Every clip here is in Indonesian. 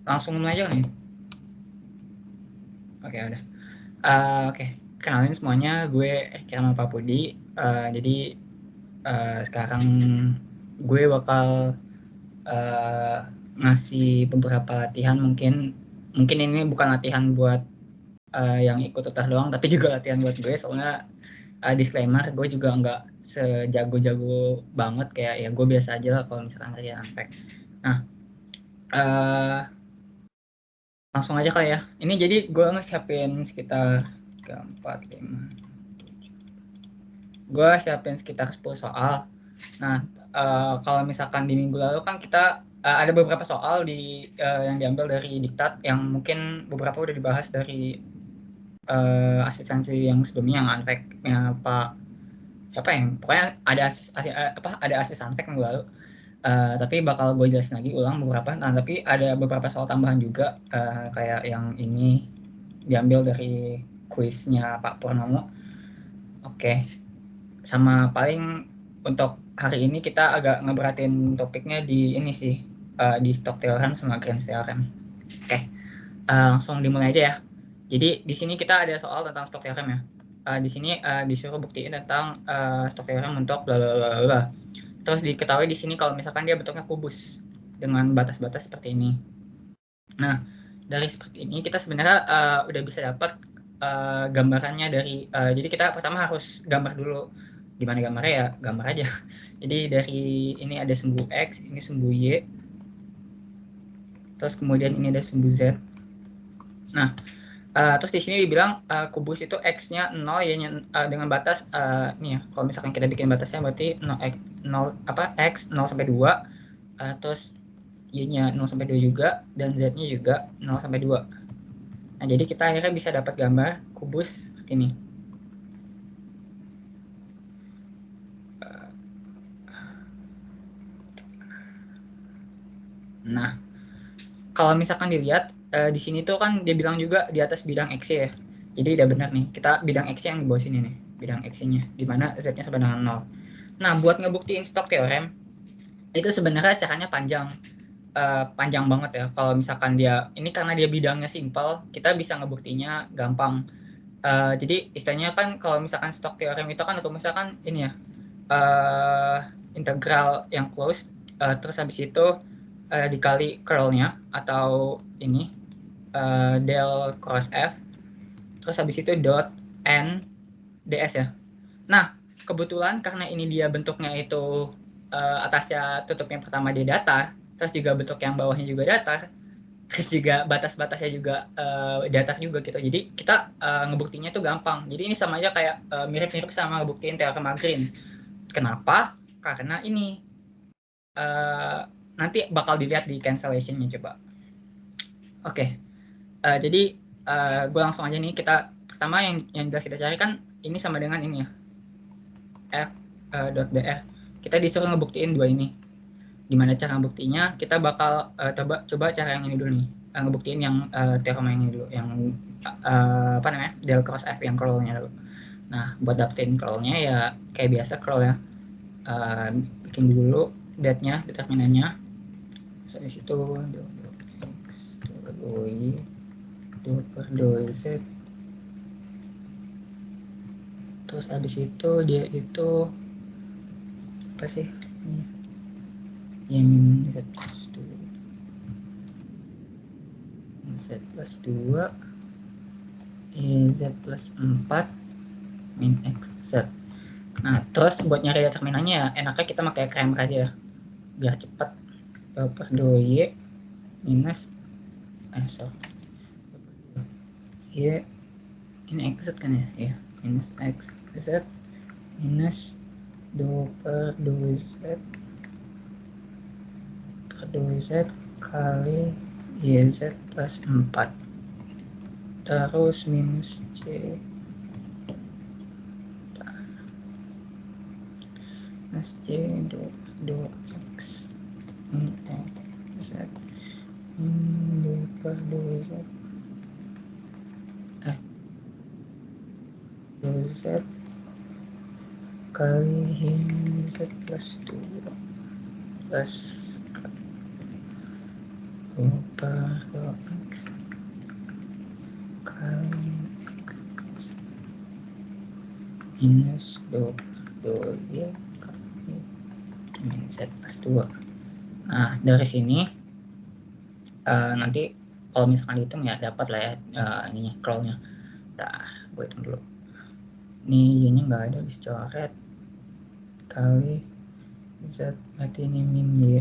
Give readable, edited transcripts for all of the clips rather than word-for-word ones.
Langsung mulai aja nih. Oke, udah. Oke, kenalin semuanya, gue Kirama Papudi. Jadi sekarang gue bakal ngasih beberapa latihan. Mungkin ini bukan latihan buat yang ikut tutor doang, tapi juga latihan buat gue. Soalnya disclaimer, gue juga nggak sejago-jago banget, kayak ya gue biasa aja lah kalau misalkan latihan unpack. Nah, uh, langsung aja kali ya. Ini jadi gue ngesiapin sekitar 3, 4, 5. Gue siapin sekitar 10 soal. Nah, kalau misalkan di minggu lalu kan kita ada beberapa soal yang diambil dari diktat, yang mungkin beberapa udah dibahas dari asistensi yang sebelumnya, yang unpack-nya Pak siapa yang pokoknya ada asis unpack minggu lalu. Tapi bakal gue jelasin lagi ulang beberapa. Nah, tapi ada beberapa soal tambahan juga, kayak yang ini diambil dari kuisnya Pak Purnomo. Oke. Sama paling untuk hari ini kita agak ngeberatin topiknya di ini sih, di Stokes theorem sama Green's theorem. Oke. Langsung dimulai aja ya. Jadi di sini kita ada soal tentang Stokes theorem ya. Di sini disuruh buktiin tentang Stokes theorem untuk bla bla bla bla. Terus diketahui di sini kalau misalkan dia bentuknya kubus dengan batas-batas seperti ini. Nah, dari seperti ini kita sebenarnya udah bisa dapat gambarannya dari jadi kita pertama harus gambar dulu. Gimana gambarnya ya? Gambar aja. Jadi dari ini ada sumbu X, ini sumbu Y. Terus kemudian ini ada sumbu Z. Nah, terus di sini dibilang kubus itu X-nya 0, Y-nya dengan batas nih ya. Kalau misalkan kita bikin batasnya berarti 0 X 0 sampai 2, terus Y-nya 0 sampai 2 juga, dan Z-nya juga 0 sampai 2. Nah, jadi kita akhirnya bisa dapat gambar kubus seperti ini. Nah, kalau misalkan dilihat di sini tuh kan dia bilang juga di atas bidang X ya. Jadi udah benar nih, kita bidang X yang di bawah sini nih, bidang X-nya, di mana Z-nya sama dengan 0. Nah, buat ngebuktiin Stokes theorem, itu sebenarnya caranya panjang banget ya. Kalau misalkan dia, ini karena dia bidangnya simple, kita bisa ngebuktinya gampang. Jadi istilahnya kan kalau misalkan Stokes theorem itu kan rumusnya kan ini ya, integral yang closed, terus habis itu dikali curlnya atau ini del cross f, terus habis itu dot n ds ya. Nah, kebetulan karena ini dia bentuknya itu atasnya tutup yang pertama dia datar, terus juga bentuk yang bawahnya juga datar, terus juga batas-batasnya juga datar juga gitu. Jadi kita ngebuktinya itu gampang. Jadi ini sama aja kayak mirip-mirip sama ngebuktiin teorema Green. Kenapa? Karena ini nanti bakal dilihat di cancellation-nya coba. Oke. Jadi gue langsung aja nih, kita pertama yang jelas kita cari kan ini sama dengan ini ya, f dot dr. Kita disuruh ngebuktiin dua ini. Gimana cara ngebuktinya? Kita bakal coba cara yang ini dulu nih, ngebuktiin yang teorema yang ini dulu, yang apa namanya, del cross f, yang curl-nya dulu. Nah, buat dapetin curl-nya ya kayak biasa curl ya, bikin dulu dat-nya, determinannya. Terus habis itu 2/2 Z, terus habis itu dia itu apa sih ini, yang Z plus 2 Z plus 4 min X Z. Nah, terus buat nyari determinannya ya enaknya kita pakai Cramer aja ya, biar cepat. 2/2Y minus Y, ini X Z kan ya? Ya, minus X Z minus 2/2Z per 2Z kali YZ plus 4, terus minus C minus C 2X min Z 2/2Z 2Z kali YZ plus 2 plus per 2x kali x minus 2y kali min z plus 2. Nah, dari sini nanti kalau misalkan dihitung ya dapat lah ya ininya, curlnya. Nah, gue hitung dulu. Ini y-nya nggak ada, dicoret kali z, berarti ini min y,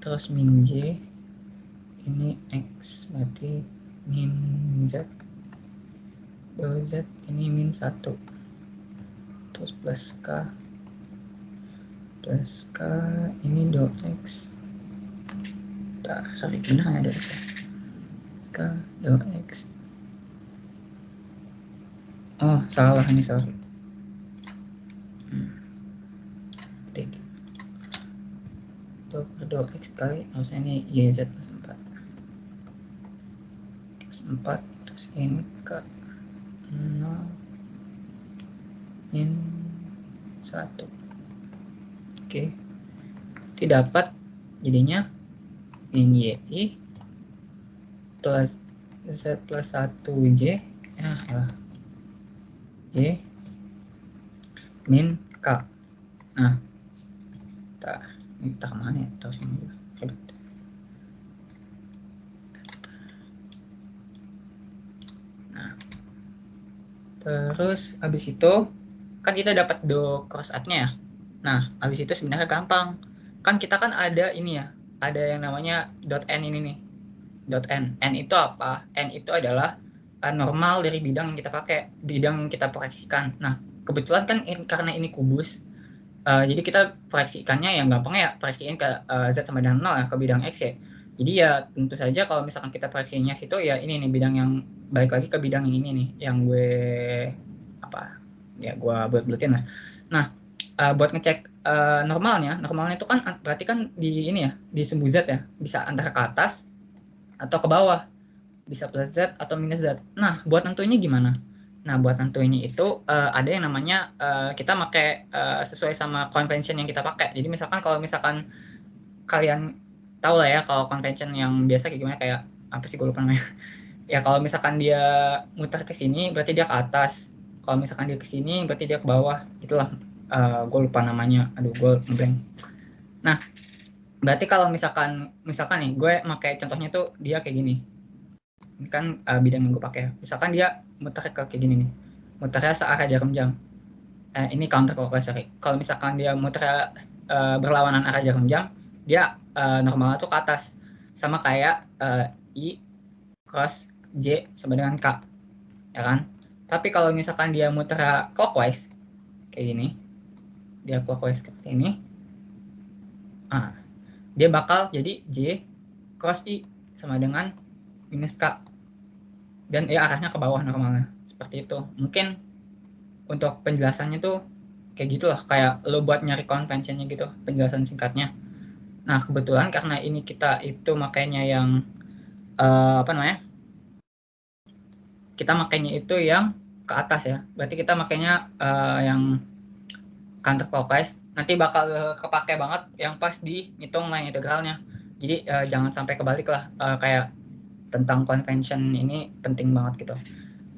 terus min j, ini x, berarti min z, 2z, ini min 1, terus plus k, ini 2x. Sorry, benar ya 2x, k 2x. Oh, salah ini, sorry. Tik 2x kali, harusnya ini yz plus 4 plus 4, terus ini k 0 min 1. Oke, tidak dapat jadinya min y plus z plus 1j y min k. Nah, kita kemana ya? Terus ini ribet. Nah, terus habis itu kan kita dapat do cross art-nya ya. Nah, habis itu sebenarnya gampang. Kan kita kan ada ini ya, ada yang namanya dot n ini nih. Dot n. N itu apa? N itu adalah normal dari bidang yang kita pakai, bidang yang kita proyeksikan. Nah, kebetulan kan karena ini kubus, jadi kita proyeksikannya yang gampangnya ya proyeksiin ke z sama dengan 0 ya, ke bidang x ya. Jadi ya tentu saja kalau misalkan kita proyeksinya situ ya ini nih bidang yang balik lagi ke bidang yang ini nih, yang gue buat-buatin lah. Nah, buat ngecek normalnya itu kan berarti kan di ini ya, di sumbu z ya, bisa antara ke atas atau ke bawah, bisa plus z atau minus z. Nah, buat nentuinnya gimana? Nah, buat nentuinnya itu ada yang namanya kita pakai sesuai sama convention yang kita pakai. Jadi misalkan kalau misalkan kalian tahu lah ya kalau convention yang biasa kayak gimana, kayak apa sih, gue lupa namanya. Ya kalau misalkan dia muter ke sini berarti dia ke atas. Kalau misalkan dia ke sini berarti dia ke bawah. Itulah gue lupa namanya. Aduh, gue ngeblank. Nah, berarti kalau misalkan nih gue pakai contohnya tuh dia kayak gini. Ini kan bidang yang gue pakai. Misalkan dia muter ke kayak gini nih, muternya searah jarum jam. Ini counter clockwise, sorry. Kalau misalkan dia muter berlawanan arah jarum jam, dia normalnya tuh ke atas, sama kayak I cross J sama dengan K, ya kan? Tapi kalau misalkan dia muter clockwise kayak gini, dia clockwise seperti ini, dia bakal jadi J cross I sama dengan minus K, dan ya arahnya ke bawah normalnya, seperti itu. Mungkin untuk penjelasannya tuh kayak gitulah, kayak lo buat nyari conventionnya gitu, penjelasan singkatnya. Nah, kebetulan karena ini kita itu makanya yang kita makanya itu yang ke atas ya, berarti kita makanya yang counter clockwise. Nanti bakal kepake banget yang pas di ngitung line integralnya. Jadi jangan sampai kebalik lah, kayak tentang convention ini penting banget gitu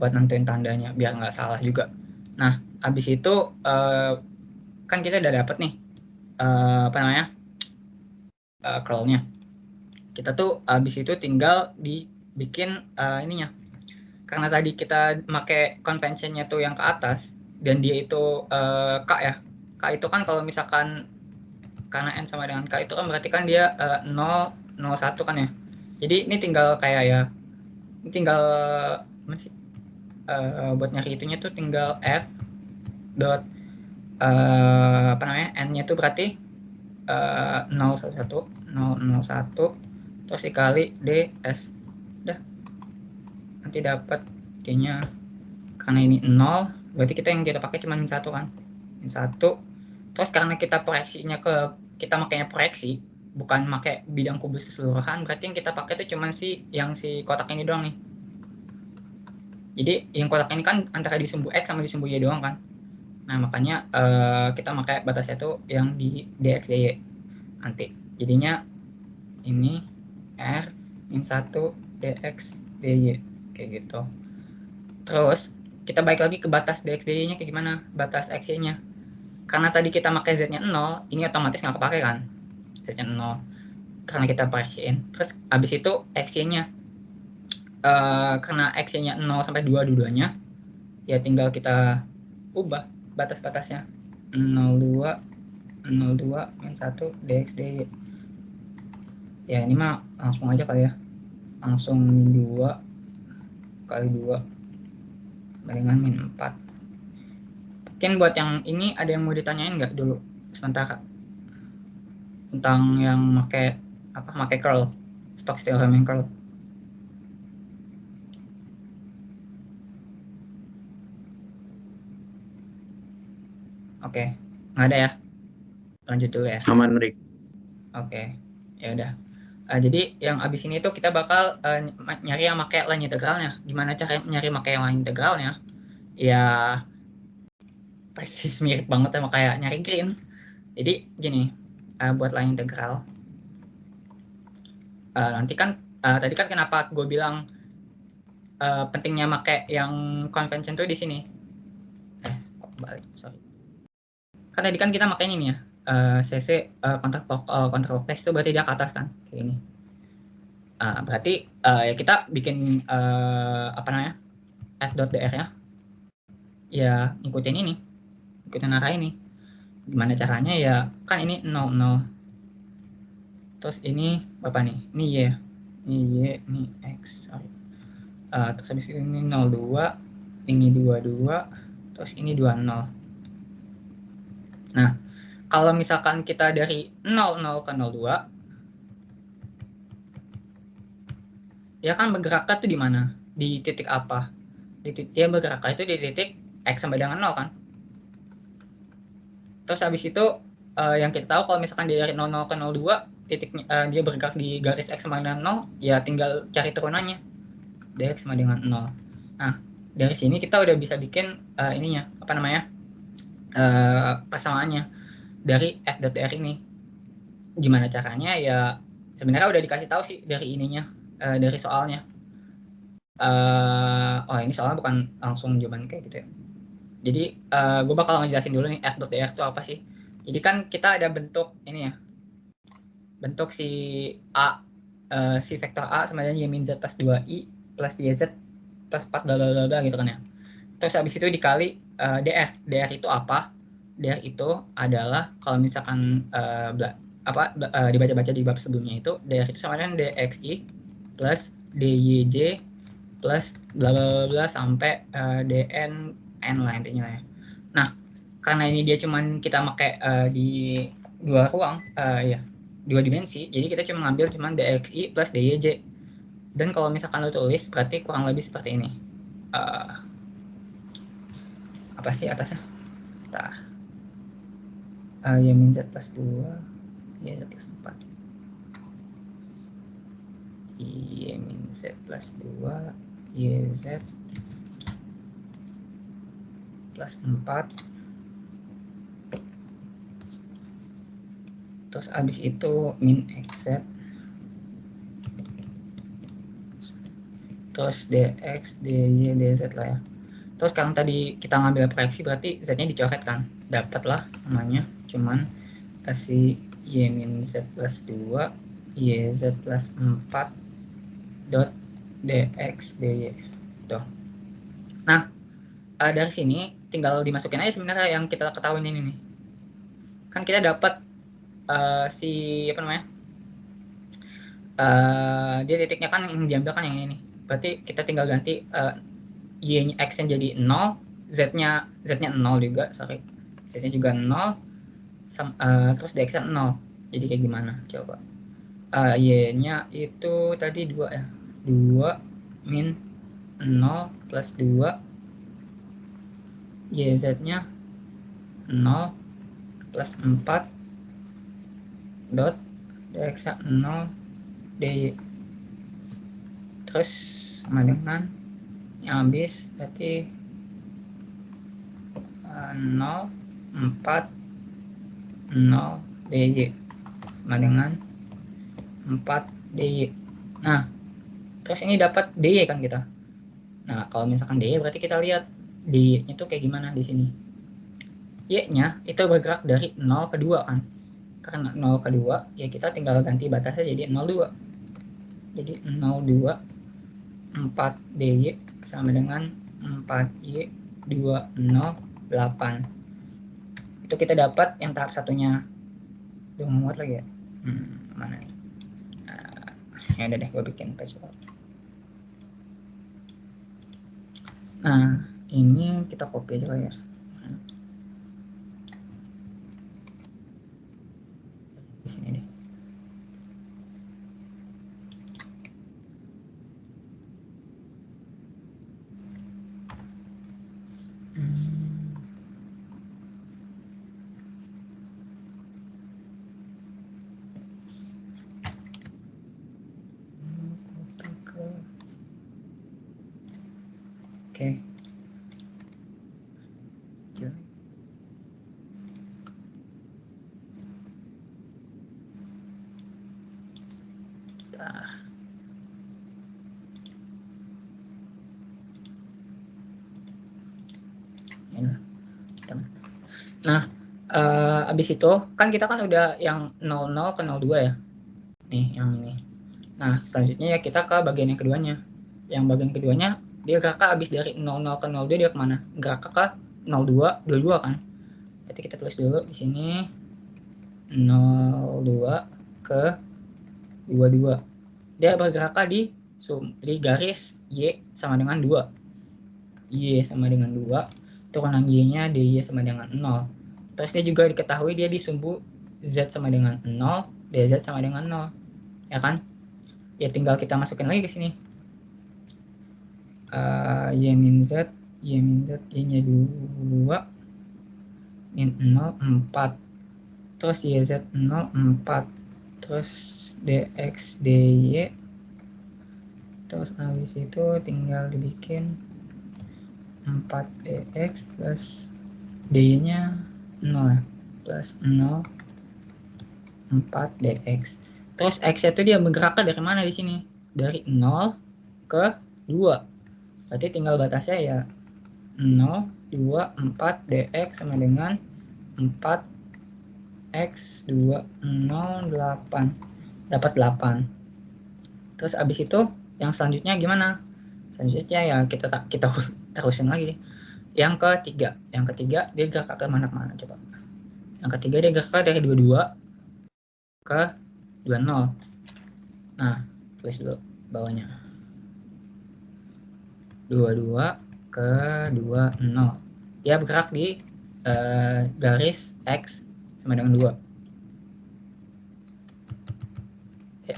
buat nentuin tandanya biar nggak salah juga. Nah, habis itu kan kita udah dapet nih curlnya. Kita tuh habis itu tinggal dibikin ininya. Karena tadi kita pakai conventionnya tuh yang ke atas dan dia itu K ya. K itu kan kalau misalkan karena N sama dengan K itu kan berarti kan dia 0, 1 kan ya. Jadi ini tinggal kayak ya, ini tinggal buat nyari itunya tuh tinggal F dot N-nya tuh berarti 011 terus dikali ds. Udah, nanti dapat D-nya, karena ini 0 berarti kita yang kita pakai cuma min 1 kan, min 1. Terus karena kita proyeksinya kita makanya proyeksi bukan pakai bidang kubus keseluruhan, berarti yang kita pakai itu cuma si kotak ini doang nih. Jadi yang kotak ini kan antara di sumbu X sama di sumbu Y doang kan. Nah, makanya kita pakai batasnya tuh yang di dx dy nanti. Jadinya ini R min 1 dx dy kayak gitu. Terus kita balik lagi ke batas dx dy nya kayak gimana, batas xy nya. Karena tadi kita pakai z nya 0, ini otomatis nggak kepake kan, z nya 0 karena kita parsiin. Terus habis itu xy nya karena xy nya 0 sampai 2 dua-duanya, ya tinggal kita ubah batas-batasnya 02 min 1 dx dy. Ya ini mah langsung aja kali ya, langsung min 2 kali 2 dengan min 4. Mungkin buat yang ini ada yang mau ditanyain nggak dulu sementara tentang yang pakai curl, Stokes theorem yang curl? Oke, nggak ada ya, lanjut dulu ya. Aman, Rick. Oke, ya udah. Jadi yang abis ini tuh kita bakal nyari yang pakai line integralnya. Gimana cara nyari pakai line integralnya? Ya persis mirip banget sama kayak nyari green. Jadi gini, buat line integral. Nanti kan tadi kan kenapa gue bilang pentingnya pakai yang convention tuh di sini. Balik, sorry. Kan tadi kan kita pakai ini ya, CC counterclockwise itu berarti dia ke atas kan, kayak ini. Berarti ya kita bikin apa namanya, f.dr-nya ya ngikutin ini, ikutin arah ini. Gimana caranya ya, kan ini 0 0, terus ini berapa nih, ini y, ini x, sorry. Terus habis ini 02, ini 22, terus ini 20. Nah kalau misalkan kita dari 00 ke 02, dia kan bergeraknya tuh di mana? Di titik apa? Dia bergeraknya itu di titik x sampai dengan 0 kan? Terus habis itu yang kita tahu kalau misalkan dia dari 00 ke 02, titiknya dia bergerak di garis x sama dengan 0, ya tinggal cari turunannya. Dx sama dengan 0. Nah, dari sini kita udah bisa bikin ininya, apa namanya? Persamaannya dari f.dr ini. Gimana caranya? Ya sebenarnya udah dikasih tahu sih dari ininya, dari soalnya. Oh ini soalnya bukan langsung jawaban kayak gitu ya. Jadi gue bakal ngejelasin dulu nih f.dr itu apa sih. Jadi kan kita ada bentuk ini ya, bentuk si a, si vektor a sama dengan y min z plus 2i plus yz plus 4 bla gitu kan ya. Terus habis itu dikali dr itu apa? Dr itu adalah kalau misalkan dibaca-baca di bab sebelumnya itu, dr itu sama dengan dxi plus dyj plus bla bla bla sampai dn n lah intinya ya. Nah karena ini dia cuman kita pakai di dua ruang, ya dua dimensi, jadi kita cuma ngambil cuman dxi plus dyj. Dan kalau misalkan lo tulis berarti kurang lebih seperti ini. Apa sih atasnya? Y min z plus 2 y z plus 4, y min z plus 2 y z plus 4. Terus abis itu min xz, terus dx dy dz lah ya. Terus sekarang tadi kita ngambil proyeksi berarti z-nya dicoret kan, dapatlah namanya cuman si y min z plus 2 yz plus 4 dot dx dy tuh. Nah dari sini tinggal dimasukin aja sebenarnya yang kita ketahuin ini nih. Kan kita dapat si apa namanya, dia titiknya kan yang diambil kan yang ini nih. Berarti kita tinggal ganti y-nya x-nya jadi 0, z-nya 0 juga, sorry, z-nya juga 0, terus dx-nya 0. Jadi kayak gimana coba? Y-nya itu tadi 2 ya, 2 min 0 plus 2 yz-nya 0 plus 4 dot dx 0 dy, terus sama dengan yang habis berarti 0 4 0 dy sama dengan 4 DY. Nah, terus ini dapat DY kan kita. Nah, kalau misalkan DY berarti kita lihat DY-nya itu kayak gimana di sini. Y-nya itu bergerak dari 0 ke 2 kan. Karena 0 ke 2, ya kita tinggal ganti batasnya jadi 02. Jadi 02 4 DY sama dengan 4Y 208. Itu kita dapat yang tahap satunya. Udah muat lagi ya. Mana nih? Ya udah deh, gue bikin password. Nah, ini kita copy aja ya. Di sini deh. Oke. Nah, abis itu kan kita kan udah yang 00 ke 02 ya. Nih, yang ini. Nah, selanjutnya ya kita ke bagian yang keduanya. Yang bagian keduanya, dia gerak abis dari 00 ke 02 dia kemana? Gerak ke 02, 22 kan? Berarti kita tulis dulu di sini 02 ke 22. Dia bergerak di garis Y sama dengan 2. Y sama dengan 2. Turunan Y-nya DY sama dengan 0. Terus dia juga diketahui dia di sumbu Z sama dengan 0, DZ sama dengan 0. Ya kan? Ya tinggal kita masukin lagi ke sini. Y min Z, Y-nya 2, min 0, 4. Terus YZ 0, 4. Terus DX, DY. Terus habis itu tinggal dibikin 4DX plus D-nya 0 ya, plus 0 4DX. Terus X itu dia bergerak dari mana di sini? Dari 0 ke 2. Berarti tinggal batasnya ya 0, 2, 4 DX sama dengan 4X 2, 0, 8. Dapat 8. Terus abis itu yang selanjutnya gimana? Selanjutnya ya kita terusin lagi. Yang ketiga dia gerak ke mana coba. Yang ketiga dia gerak dari 22 ke 20. Nah, tulis dulu bawahnya. 22 ke 20. Dia bergerak di garis X sama dengan 2.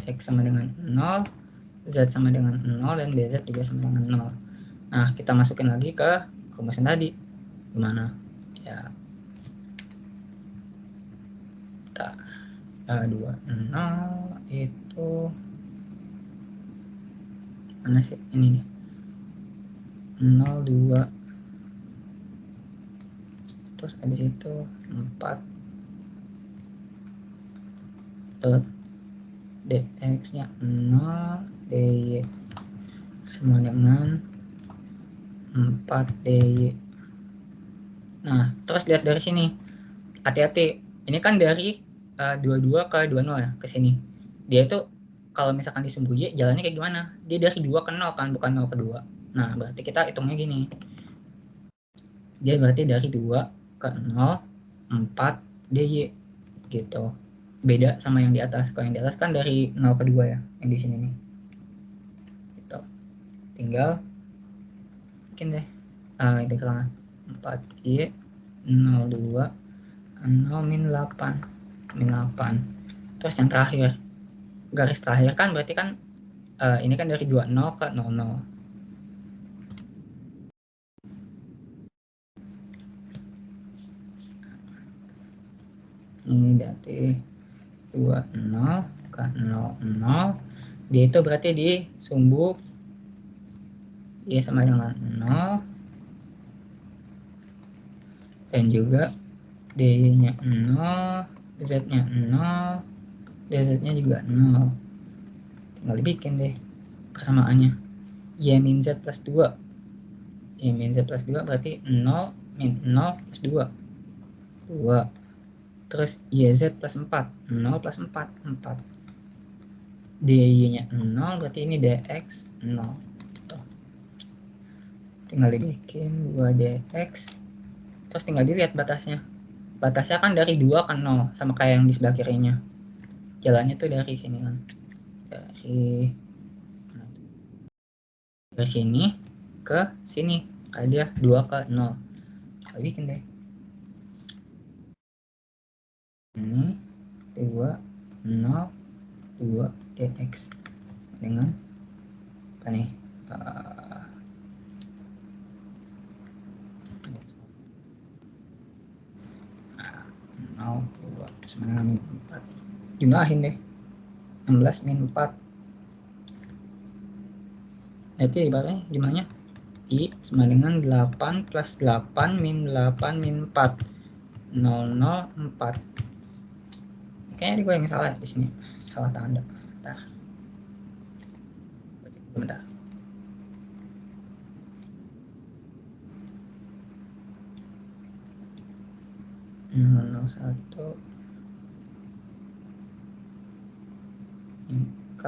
X sama dengan 0, Z sama dengan 0, dan DZ juga sama dengan 0. Nah, kita masukin lagi ke rumusan tadi. Gimana? Ya. Kita 20 itu mana sih? Ini nih. 02. Terus habis itu 4. Terus DX-nya 0, DY sama dengan 4 DY. Nah, terus lihat dari sini. Hati-hati. Ini kan dari 22 ke 20 ya, ke sini. Dia itu kalau misalkan di sumbu Y, jalannya kayak gimana? Dia dari 2 ke 0 kan, bukan 0 ke 2. Nah, berarti kita hitungnya gini. Dia berarti dari 2 ke 0, 4 DY. Gitu. Beda sama yang di atas. Kalau yang di atas kan dari 0 ke 2 ya, yang di sini nih. Gitu. Tinggal bikin deh integral 4Y 02 0 min 8. Terus yang terakhir, garis terakhir kan berarti kan ini kan dari 20 ke 00. Ini dari 20 ke 00. Dia itu berarti di sumbu Y sama dengan 0, dan juga D-nya 0, Z-nya 0, DZ-nya juga 0. tinggal dibikin deh persamaannya. Y min Z plus 2. Y min Z plus 2 berarti 0 min 0 plus 2. 2. Terus YZ plus 4. 0 plus 4. 4. DY-nya 0 berarti ini DX 0. Tuh. Tinggal dibikin 2DX. Terus tinggal dilihat batasnya. Batasnya kan dari 2 kan 0. Sama kayak yang di sebelah kirinya. Jalannya tuh dari sini kan. Dari sini ke sini. Kayak dia 2 ke 0. Kita bikin deh. Ini 2 0 2 dx dengan apa nih? 0 2 sama dengan min 4. Jumlahin deh. 16 min 4. Jadi ibaratnya jumlahnya I sama dengan 8 plus 8 min 8 min 4. 004. Kayaknya gue yang salah di sini. Salah tanda. Bentar. Bentar. 001 K.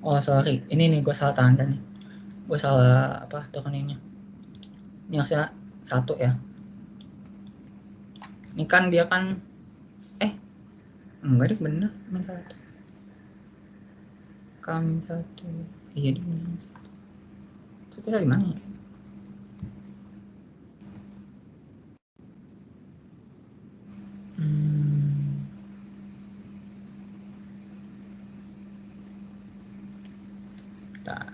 Oh sorry, ini nih gue salah tanda nih. Gue salah apa turuninnya. Ini harusnya 1 ya. Ini kan dia kan enggak deh bener min 1. K min 1. Iya dia bener. Itu dari mana ya? Bentar.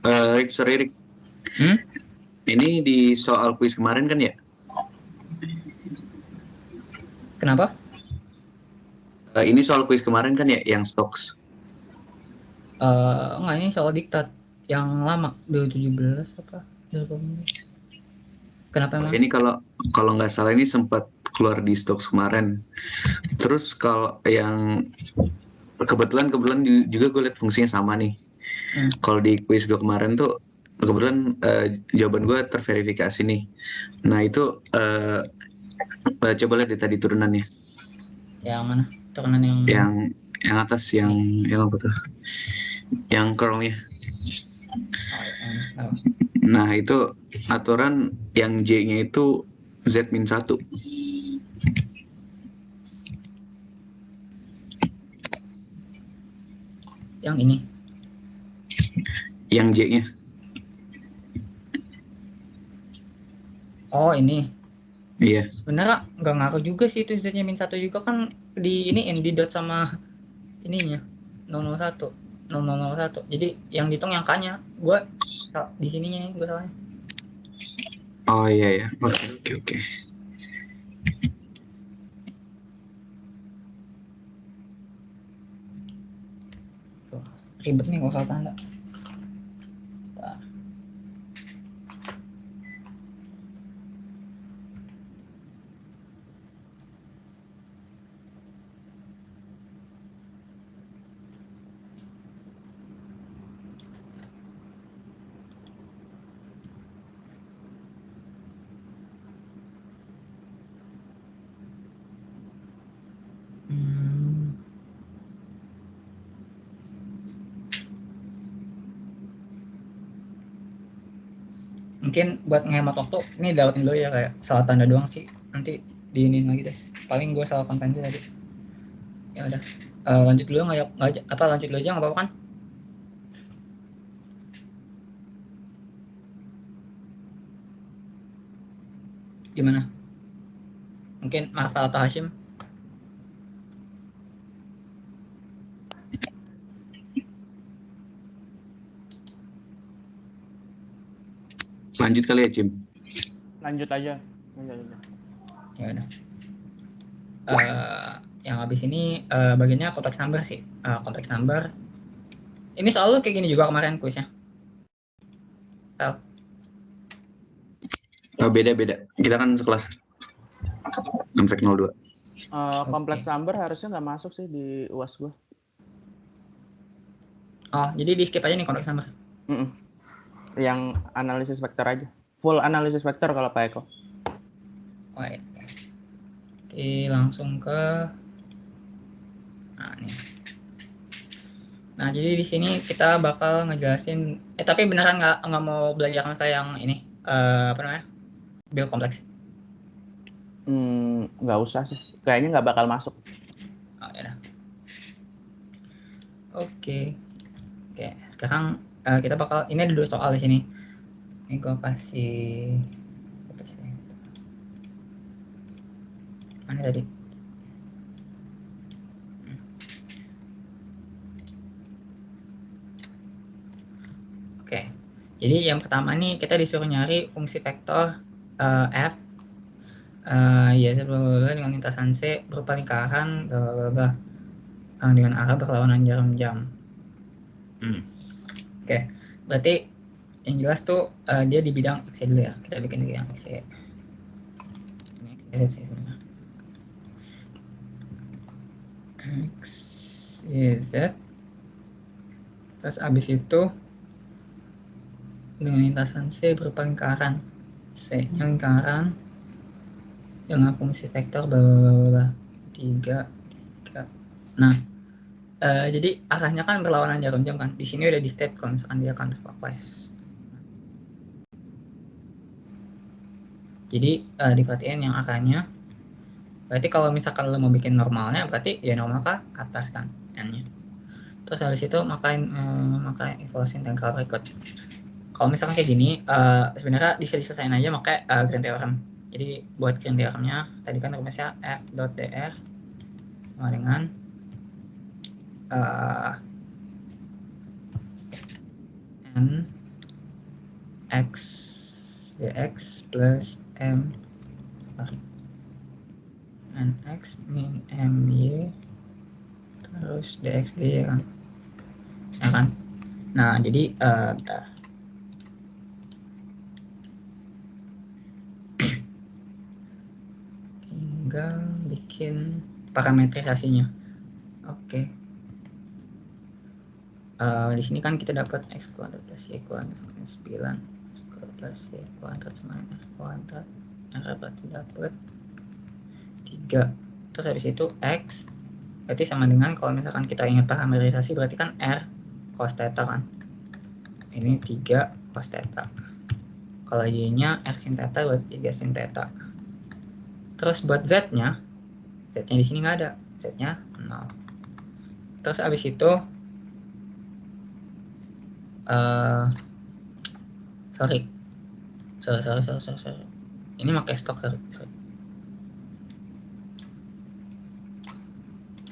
Rick, sorry Rick. Ini di soal kuis kemarin kan ya? Kenapa? Ini soal kuis kemarin kan ya, yang stocks? Enggak, ini soal diktat yang lama 2017 apa? 2018. Kenapa emang? Ini kalau nggak salah ini sempat keluar di stocks kemarin. Terus kalau yang kebetulan juga gue lihat fungsinya sama nih. Kalau di kuis gue kemarin tuh kebetulan jawaban gue terverifikasi nih. Nah itu coba lihat tadi turunannya. Yang mana? Turunan yang atas yang apa tuh? Yang curlnya. Oh, yang ini. Oh. Nah itu aturan yang J-nya itu Z-1. Yang ini. Yang J-nya. Oh, ini. Iya. Sebenarnya nggak ngaruh juga sih itu Z-nya min 1 juga kan di ini di dot sama ininya 001 0001. Jadi yang dihitung yang K-nya. Gue di sininya gue salahnya. Oh iya ya. Oke. Ribet nih kalau salah tanda. mungkin buat ngehemat waktu ini dautin dulu ya, kayak salah tanda doang sih, nanti diinin lagi deh, paling gue salah konvensi tadi. Ya udah, lanjut dulu nggak apa lanjut dulu aja nggak apa-apa kan? Gimana? Mungkin Marvel atau Hashim? Lanjut kali ya, Cim. Lanjut aja. Ya udah. Yang habis ini bagiannya kompleks number sih. Kompleks number. Ini selalu kayak gini juga kemarin kuisnya. Beda-beda. Kita kan sekelas. Amfek 02. Kompleks number harusnya nggak masuk sih di UAS gue. Oh, jadi di skip aja nih kompleks number. Yang analisis vektor aja. Full analisis vektor kalau Pak Eko. Oh iya. Oke, langsung ke nih. Nah, jadi di sini kita bakal ngejelasin tapi beneran nggak mau belajar kayak yang ini apa namanya? Build kompleks. Nggak usah sih. Kayaknya nggak bakal masuk. Oh ya. Oke. Sekarang kita bakal ini ada 2 soal di sini. Ini gue kasih mana tadi? Oke. Jadi yang pertama nih kita disuruh nyari fungsi vektor f ya dengan lintasan C berupa lingkaran dengan arah berlawanan jarum jam. Oke. Berarti yang jelas tuh dia di bidang X dulu ya. Kita bikin yang X. Ini X sebenarnya. X, Y, Z. Terus abis itu dengan lintasan C berupa lingkaran. C-nya lingkaran dengan fungsi vektor bla 3. Nah, jadi arahnya kan berlawanan jarum jam kan. Di sini udah di state kalau misalkan dia counterclockwise. Jadi diperhatiin yang arahnya. Berarti kalau misalkan lo mau bikin normalnya, berarti ya normal ke atas kan n-nya. Terus habis itu makain evaluasi integral berikut. Kalau misalkan kayak gini, sebenarnya bisa diselesain aja pakai Green Theorem. Jadi buat Green Theoremnya, tadi kan rumusnya f.dr sama dengan n x dx plus m n x min m y terus dx dy kan. Ya kan? Nah, jadi bentar. Tinggal bikin parametrisasinya. Oke. Di sini kan kita dapat x kuadrat plus y kuadrat plus 9 x kuadrat plus y kuadrat sama r kuadrat. R berarti dapat 3. Terus habis itu x berarti sama dengan, kalau misalkan kita ingat parametrisasi, berarti kan r cos theta kan. Ini 3 cos theta. Kalau y-nya r sin theta berarti 3 sin theta. Terus buat z-nya di sini nggak ada, z-nya 0. Terus habis itu sorry. Ini pakai stok, sorry.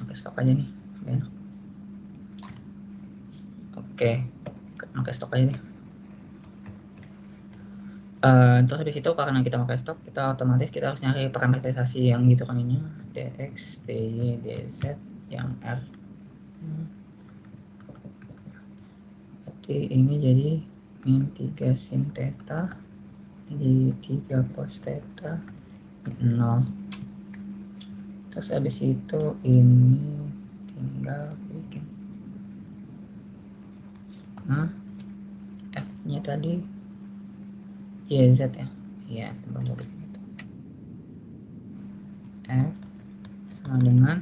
Pakai stok aja nih. Oke, pakai stok aja nih. Terus habis itu karena kita pakai stok, kita otomatis kita harus nyari parametrisasi yang gitu kan, ini dx, dy, dz yang r. Berarti ini jadi min 3 sin theta, jadi 3 cos theta, 0. Terus habis itu ini tinggal bikin f-nya tadi YZ ya. Iya, f sama dengan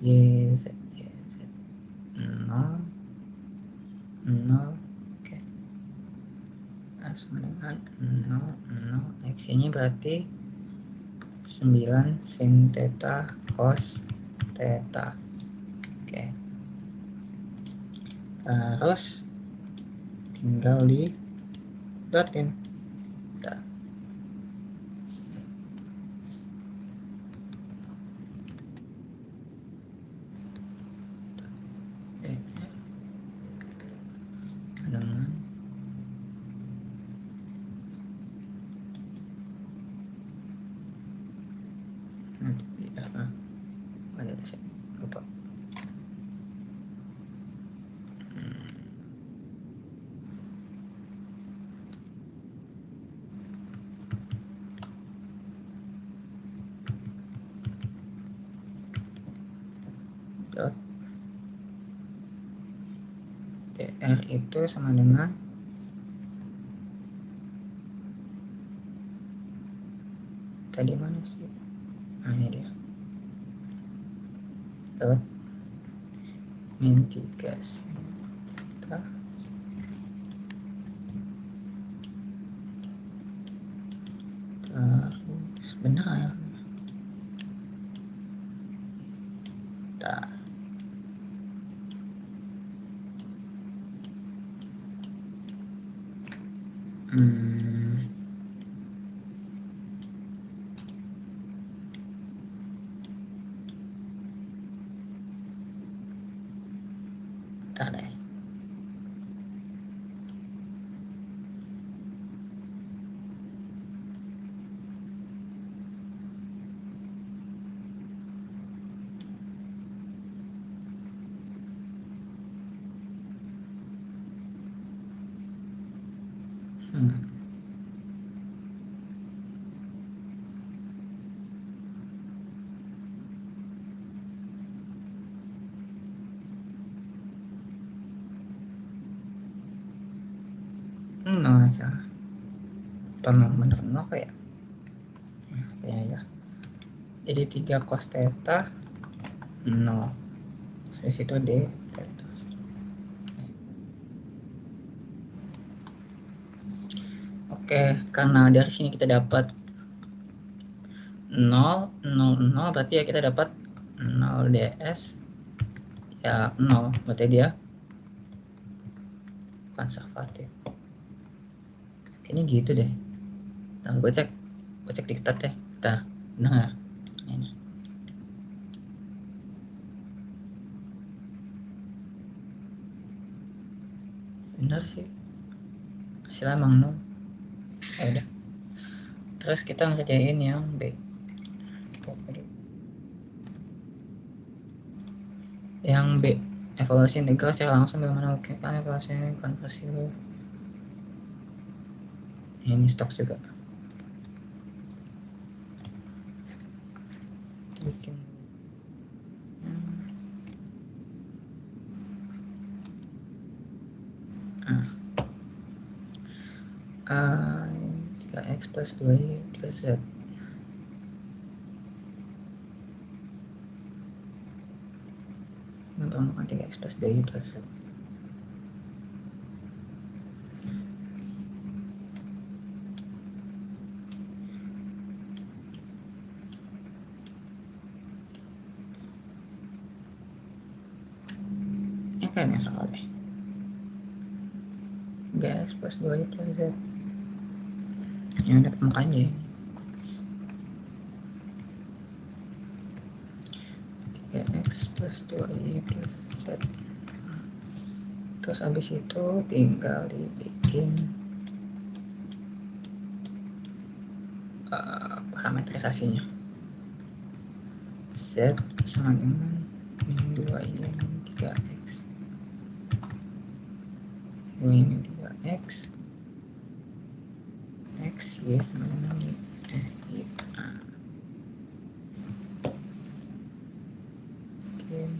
YZ 0 0. Oke. F sama dengan berarti 9 sin theta cos theta. Oke. Terus tinggal di dotin. Dengan nanti ada saya lupa. Dot dr itu sama dengan tadi mana sih? Nah, ini dia. Dot min 3 theta terus benar ya. Bentar deh. Nggak salah. Bener nol ya? Ya. Jadi 3 cos theta 0. Terus itu d theta. Oke, karena dari sini kita dapat 0, 0, 0, berarti ya kita dapat 0 ds ya 0, berarti dia konservatif. Kayaknya gitu deh. Nah, gue cek diktat deh. Bentar, benar nggak? Ini. Benar sih. Hasilnya emang 0. Ya udah. Terus kita ngerjain yang B. Yang B, evaluasi integral secara langsung bagaimana melakukan evaluasi konversi. Ini stok juga. Bikin jika x plus 2y plus z mempermukaan 3x plus 2y plus z. Ini kayaknya salah deh. 3x plus 2y plus z. Ya udah permukaannya ya. 3x plus 2y plus z. Terus habis itu tinggal dibikin parametrisasinya. Z sama dengan min 2y min 3x 2y min 3x x y sama dengan y. Bikin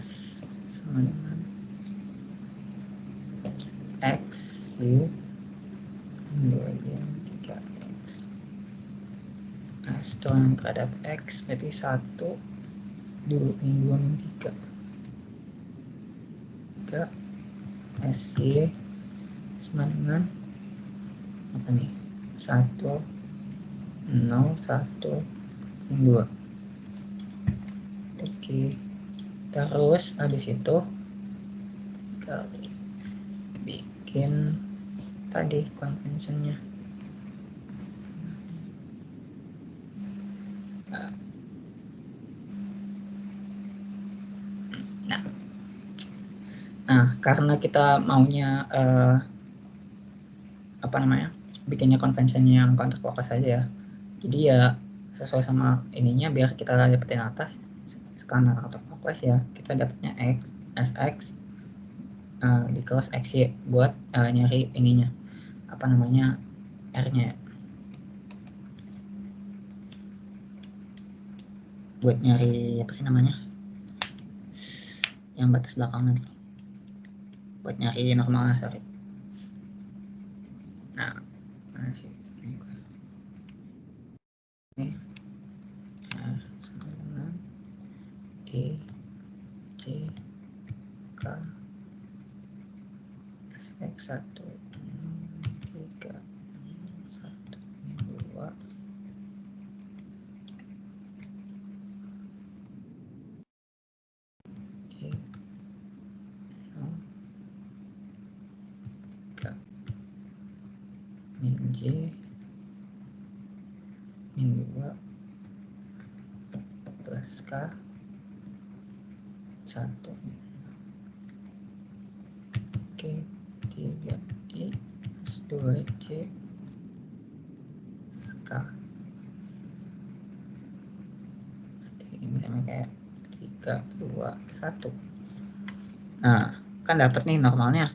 s sama dengan x y min 2y min 3x. S turun terhadap x berarti 1 min 2 min 3 SY sama dengan apa nih? 1 0 1 2. Oke, terus habis itu bikin tadi conventionnya. Nah, karena kita maunya bikinnya convention yang counterclockwise saja ya. Jadi ya sesuai sama ininya, biar kita dapetin atas karena counterclockwise ya, kita dapatnya x sx di cross xy buat nyari ininya r-nya, buat nyari yang batas belakangnya, buat nyari normalnya, sorry. Nah, masih ini sama dengan E C K SX 1 3 1 2 E 0 3 min J min 2 plus K 1. Oke, 3 I plus 2 C K. Ini sama kayak 3 2 1. Nah, kan dapat nih normalnya.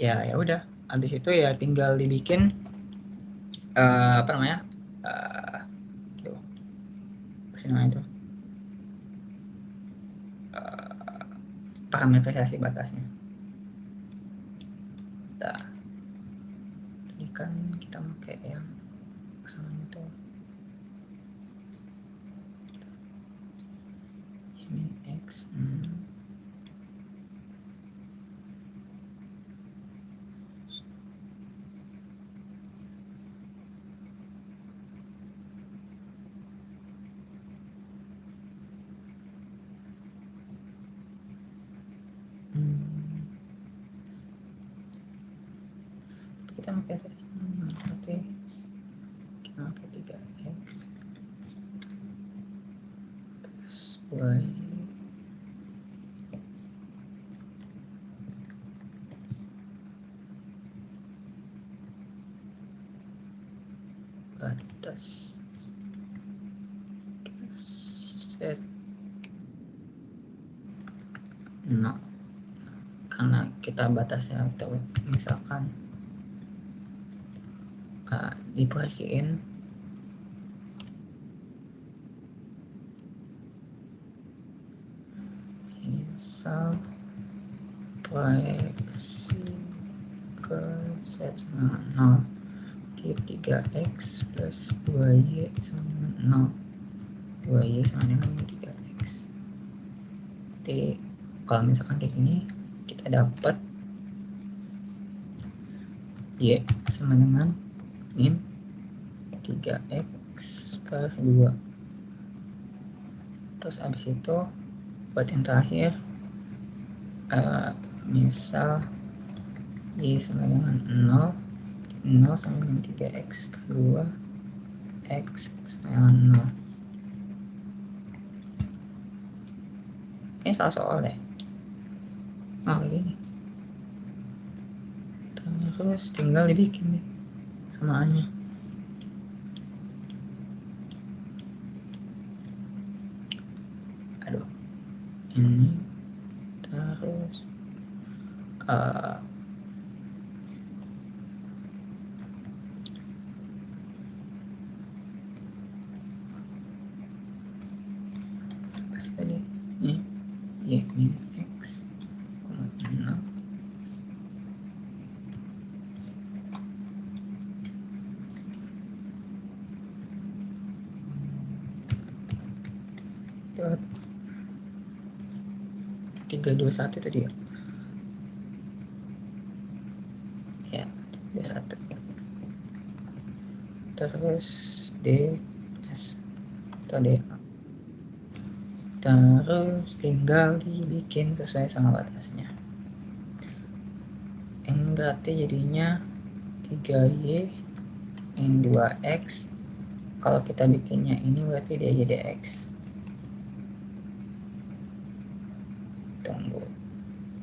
Ya udah, habis itu ya tinggal dibikin parametrisasi batasnya. Nah, tadi kan kita pakai yang pasangan itu min x kita pakai berarti kita pakai 3x plus y batas set 0, karena kita batasnya misalkan diproyeksiin misal proyeksi ke set 0 3x plus 2y sama 0, 2y sama dengan 3x. Jadi kalau misalkan kayak gini, kita dapat y sama dengan min 3x per 2. Terus habis itu buat yang terakhir misal y sama dengan 0 sama dengan 3x per 2 x sama dengan 0. Ini salah soal deh. Nah, kayak gini. Terus tinggal dibikin nih samaannya. Aduh, ini terus apa sih tadi? Ini y min x 0. Dot 321 tadi ya. Ya, 21. terus DS atau DA. Terus tinggal dibikin sesuai sama batasnya. Ini berarti jadinya 3Y ini 2X. Kalau kita bikinnya ini berarti dia jadi X. Tunggu.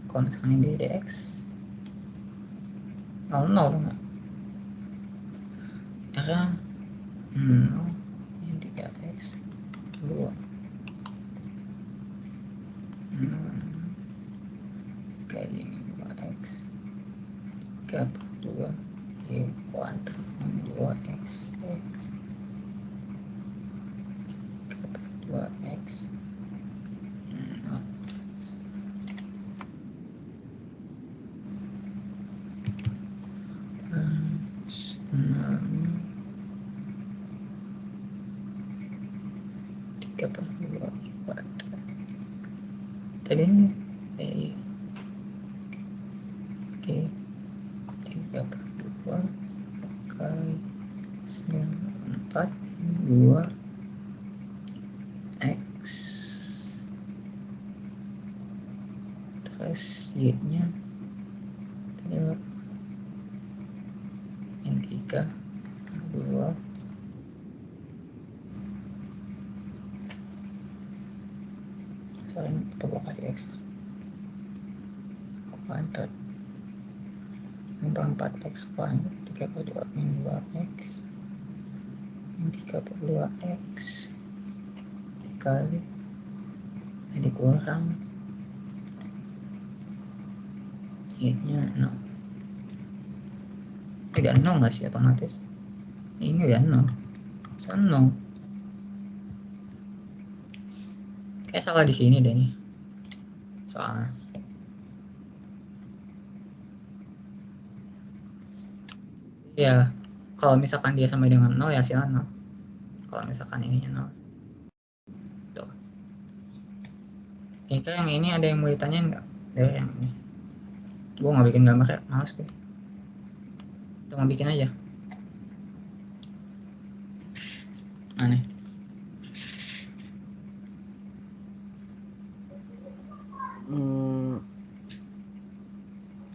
Kalau misalkan ini dia X 0 enggak? Karena 0 ini 3X 2 kayak gini 2X 3/2 Y kuadrat 2X 3/2X 3/2 kuadrat. Tadi ini oke 3/2 kali 9/4 2X terus Y nya yang 3/2 soalnya perlu kasih X kuadrat tambah 4X kuadrat 3/2 min 2X min 3/2X dikali dikurang Y nya 0. Tidak 0 nggak sih otomatis? Ini udah 0. So 0. Kayak salah di sini deh nih. Soalnya. Ya, kalau misalkan dia sama dengan 0 ya hasilnya 0. Kalau misalkan ininya 0. Tuh. Kira-kira yang ini ada yang mau ditanyain nggak? Dari yang ini. Gue nggak bikin gambar ya, males gue. Tuh mau bikin aja. Aneh.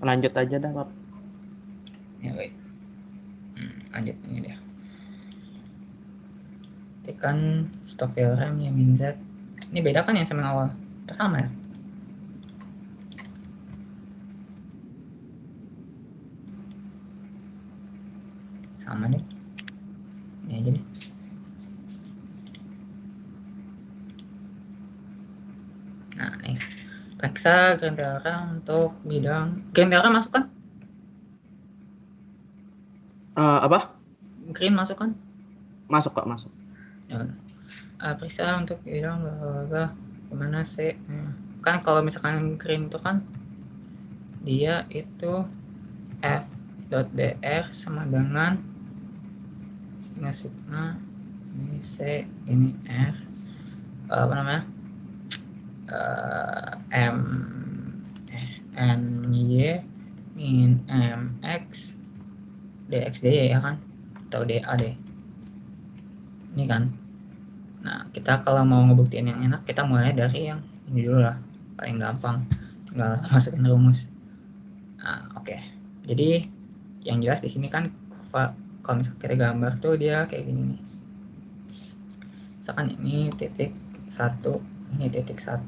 Lanjut aja dah, Pak. Ya, baik. Lanjut ini dia. Tekan stok teorem yang min Z. Ini beda kan yang sama awal? Sama ya? Sama deh. Ini aja deh. Nah, nih. Periksa grand teorem untuk bidang. Grand teorem masuk kan? Apa? Green masuk kan? Masuk, Kak, masuk. Ya. Periksa untuk bidang gimana sih? Kan kalau misalkan green itu kan dia itu F.dr sama dengan sigma ini C ini R apa namanya M NY min MX DX DY ya kan atau DA deh ini kan. Nah kita kalau mau ngebuktiin yang enak kita mulai dari yang ini dulu lah paling gampang tinggal masukin rumus. Nah oke. Jadi yang jelas di sini kan kalau misalkan kita gambar tuh dia kayak gini nih. Misalkan ini titik 1, ini titik 1.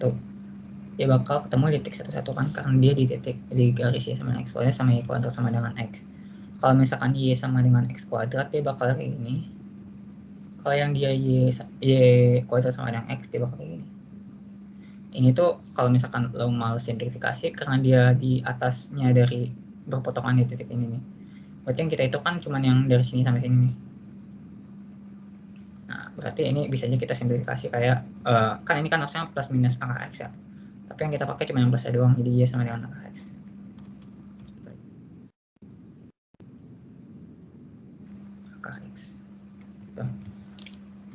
Dia bakal ketemu di titik 1 kan karena dia di titik di garis Y sama X kuadrat sama Y kuadrat sama dengan X. Kalau misalkan Y sama dengan X kuadrat dia bakal kayak gini. Kalau yang dia Y kuadrat sama dengan X dia bakal kayak gini. Ini tuh kalau misalkan lo mau simplifikasi karena dia di atasnya dari berpotongan di titik ini nih. Berarti yang kita itu kan cuman yang dari sini sampai sini nih. Nah, berarti ini bisa aja kita simplifikasi kayak kan ini kan harusnya plus minus angka X ya. Tapi yang kita pakai cuma yang plusnya doang, jadi Y sama dengan angka X. Angka X. Tuh.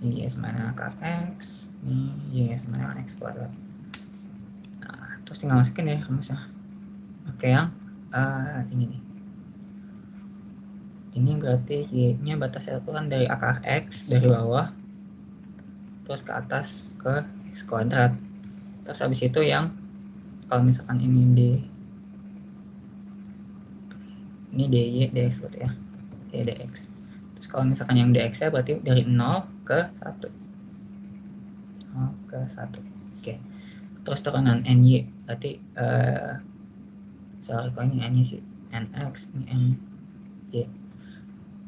Y sama dengan angka X, ini Y sama dengan X kuadrat. Nah, terus tinggal masukin ya rumusnya. Oke yang ini nih. Ini berarti Y-nya batasnya itu kan dari akar X dari bawah terus ke atas ke X kuadrat. Terus habis itu yang kalau misalkan ini dy dx berarti ya. Dx. Terus kalau misalkan yang dx-nya berarti dari 0 ke 1. 0 ke 1. Oke. Terus turunan ny berarti sorry kok ini n sih. Nx ini ny.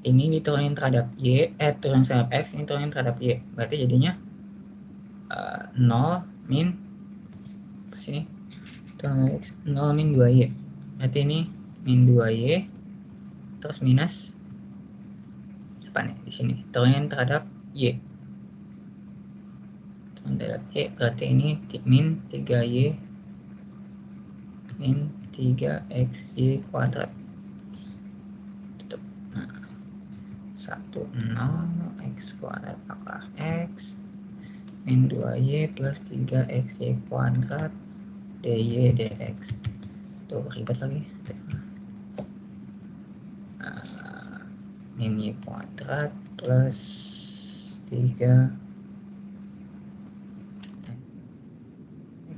Ini diturunin terhadap y, turunin terhadap x, ini turunin terhadap y. Berarti jadinya 0 min sini turunin x 0 min 2y. Berarti ini min 2y terus minus apa nih di sini turunin terhadap y. Turunin terhadap y berarti ini min 3y min 3xy kuadrat. Tutup. Nah, 10 x kuadrat akar x min 2y plus 3xy kuadrat dy dx. Tuh ribet lagi. Min y kuadrat plus 3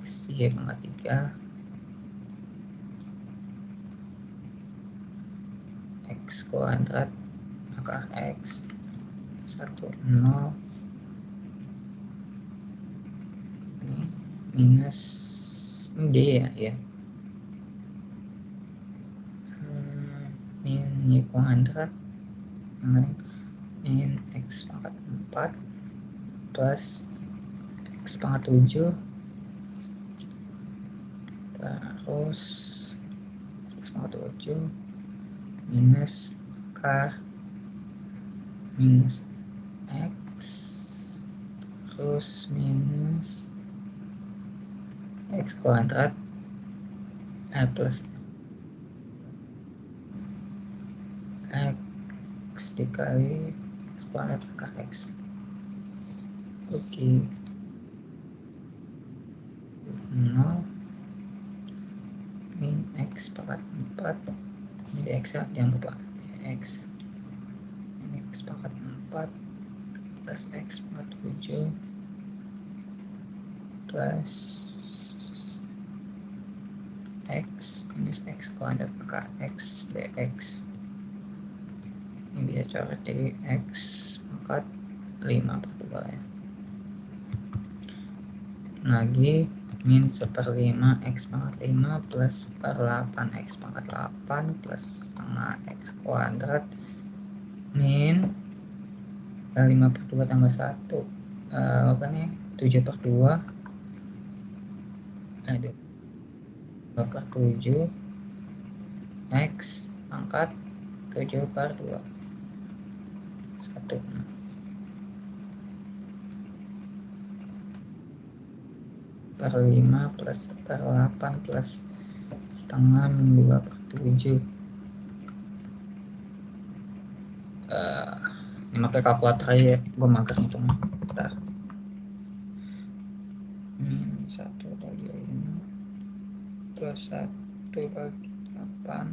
xy pangkat 3 x kuadrat akar x 10 ini minus ini d ya min y kuadrat min x pangkat 4 plus x pangkat 7 terus x pangkat 7 minus k minus x terus minus x kuadrat plus x dikali x kuadrat akar x. Oke. 0 min x pangkat 4 ini dx ya, jangan lupa x ini x pangkat 4 plus x pangkat 7 plus x minus x kuadrat akar x dx. Ini dia coret jadi x pangkat 5/2 ya. Lagi min 1/5 x pangkat 5 plus 1/8 x pangkat 8 plus setengah x kuadrat min 5/2 tambah 1 apa nih 7/2 2/7 x pangkat 7/2 1 1/5 plus 1/8 plus setengah min 2/7. Ini pakai kalkulator aja ya, gue mager hitung. Bentar. Min 1/5 plus 1/8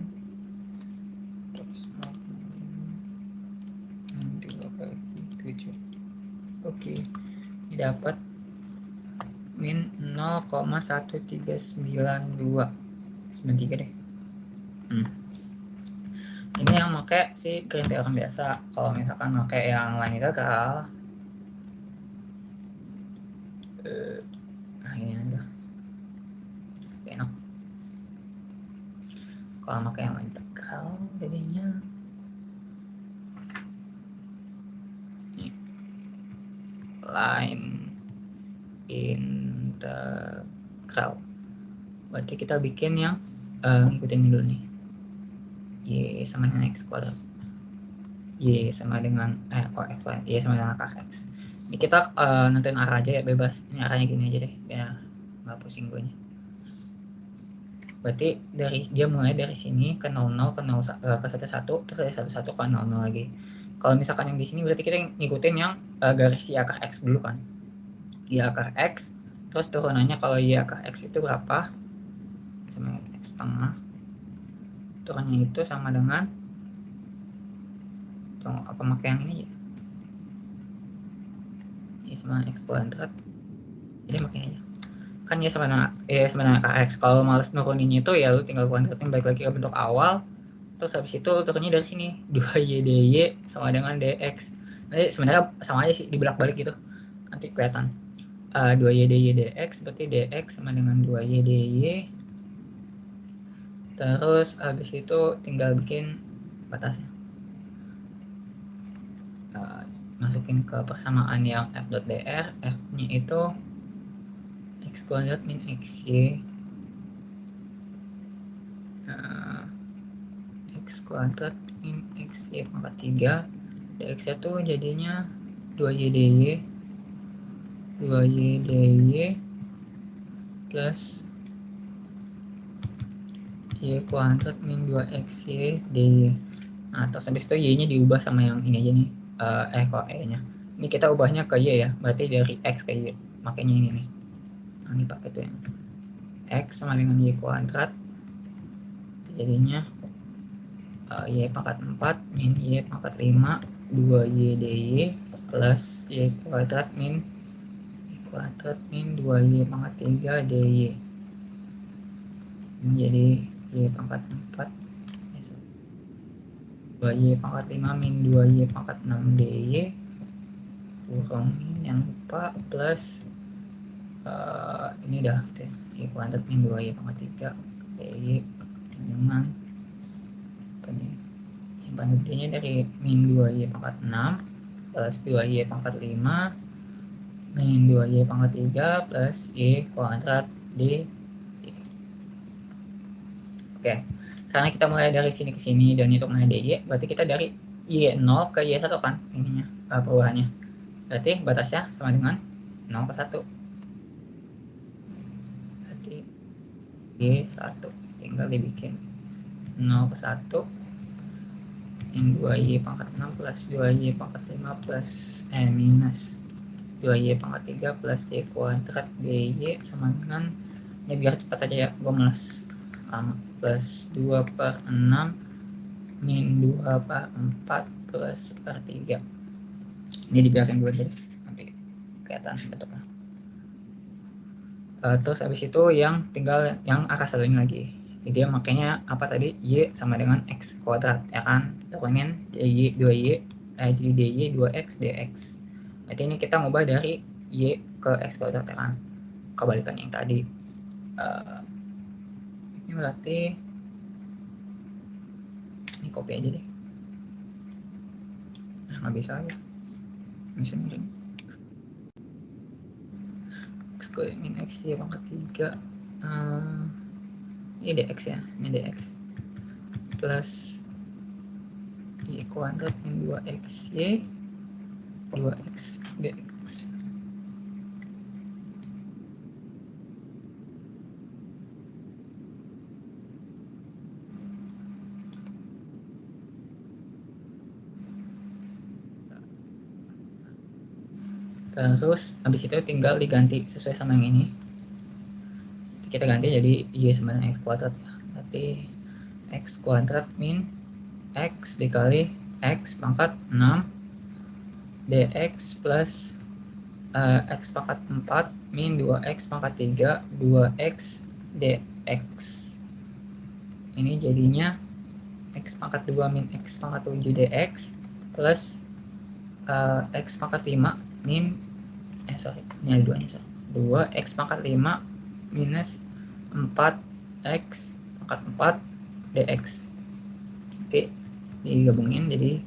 plus 0,5 min 2/7. Oke, ini dapat min 0,1392 93 deh. Ini yang pakai si green theorem biasa. Kalau misalkan pakai yang lain integral ini aja enak. Kalau pakai yang lain integral jadinya line integral. Berarti kita bikin yang ikutin dulu nih. Y sama dengan x kuadrat. Y sama dengan x kuadrat. Y sama dengan akar x. Ini kita nentuin arah aja ya, bebas. Ini arahnya gini aja deh, biar nggak pusing gue nya. Berarti dia mulai dari sini ke 00 ke 0 ke 11 terus dari 11 ke 00 lagi. Kalau misalkan yang di sini berarti kita ngikutin yang garis y akar x dulu kan. Y akar x terus turunannya kalau y akar x itu berapa? Sama x setengah. Turunnya itu sama dengan atau apa pakai yang ini aja y sama x kuadrat, jadi makin aja kan y sama dengan kx. Kalau males nuruninnya itu ya lu tinggal kuadratin balik lagi ke bentuk awal, terus habis itu turunnya dari sini 2y dy sama dengan dx. Nanti sebenarnya sama aja sih, dibalik-balik gitu nanti kelihatan. 2y dy dx berarti dx sama dengan 2y dy, terus habis itu tinggal bikin batasnya, masukin ke persamaan yang f.dr, f nya itu x kuadrat min xy, x kuadrat min xy pangkat 3, dx nya tuh jadinya 2y dy plus y kuadrat min 2xy dy. Nah, terus habis itu y nya diubah sama yang ini aja nih, kok e nya ini kita ubahnya ke y ya, berarti dari x ke y, makanya ini nih. Nah, ini pakai tuh yang x sama dengan y kuadrat, jadinya y pangkat 4 min y pangkat 5 2y dy plus y kuadrat min 2y pangkat 3 dy. Ini jadi y pangkat 4 2y pangkat 5 min 2y pangkat 6 dy kurang min yang lupa plus ini dah gitu ya, y kuadrat min 2y pangkat 3 dy dengan nya dari min 2y pangkat 6 plus 2y pangkat 5 min 2y pangkat 3 plus y kuadrat dy. Oke, karena kita mulai dari sini ke sini dan itu mulai dy, berarti kita dari y0 ke y1 kan ininya, perubahannya. Berarti batasnya sama dengan 0 ke 1. Berarti y1 tinggal dibikin 0 ke 1 yang 2y pangkat 6 plus 2y pangkat 5 plus minus 2y pangkat 3 plus y kuadrat dy sama dengan, ini biar cepat aja ya, gue males lama, plus 2 per 6 min 2 per 4 plus per 3. Ini dibiarin dulu aja nanti kelihatan bentuknya. Terus habis itu yang tinggal yang akar satunya lagi, jadi makanya apa tadi, y sama dengan x kuadrat ya kan, turunin dy 2y jadi dy 2x dx. Berarti ini kita ngubah dari y ke x kuadrat ya kan, kebalikan yang tadi. Ini berarti ini copy aja deh, nggak bisa aja miring. X kuadrat min x y pangkat 3 ini dx ya, ini dx plus y kuadrat min 2xy 2x dx. Terus habis itu tinggal diganti sesuai sama yang ini, kita ganti jadi y sama dengan x kuadrat, berarti x kuadrat min x dikali x pangkat 6 dx plus x pangkat 4 min 2x pangkat 3 2x dx. Ini jadinya x pangkat 2 min x pangkat 7 dx plus x pangkat 5 min ini ada 2x pangkat 5 minus 4x pangkat 4 dx. Oke, digabungin jadi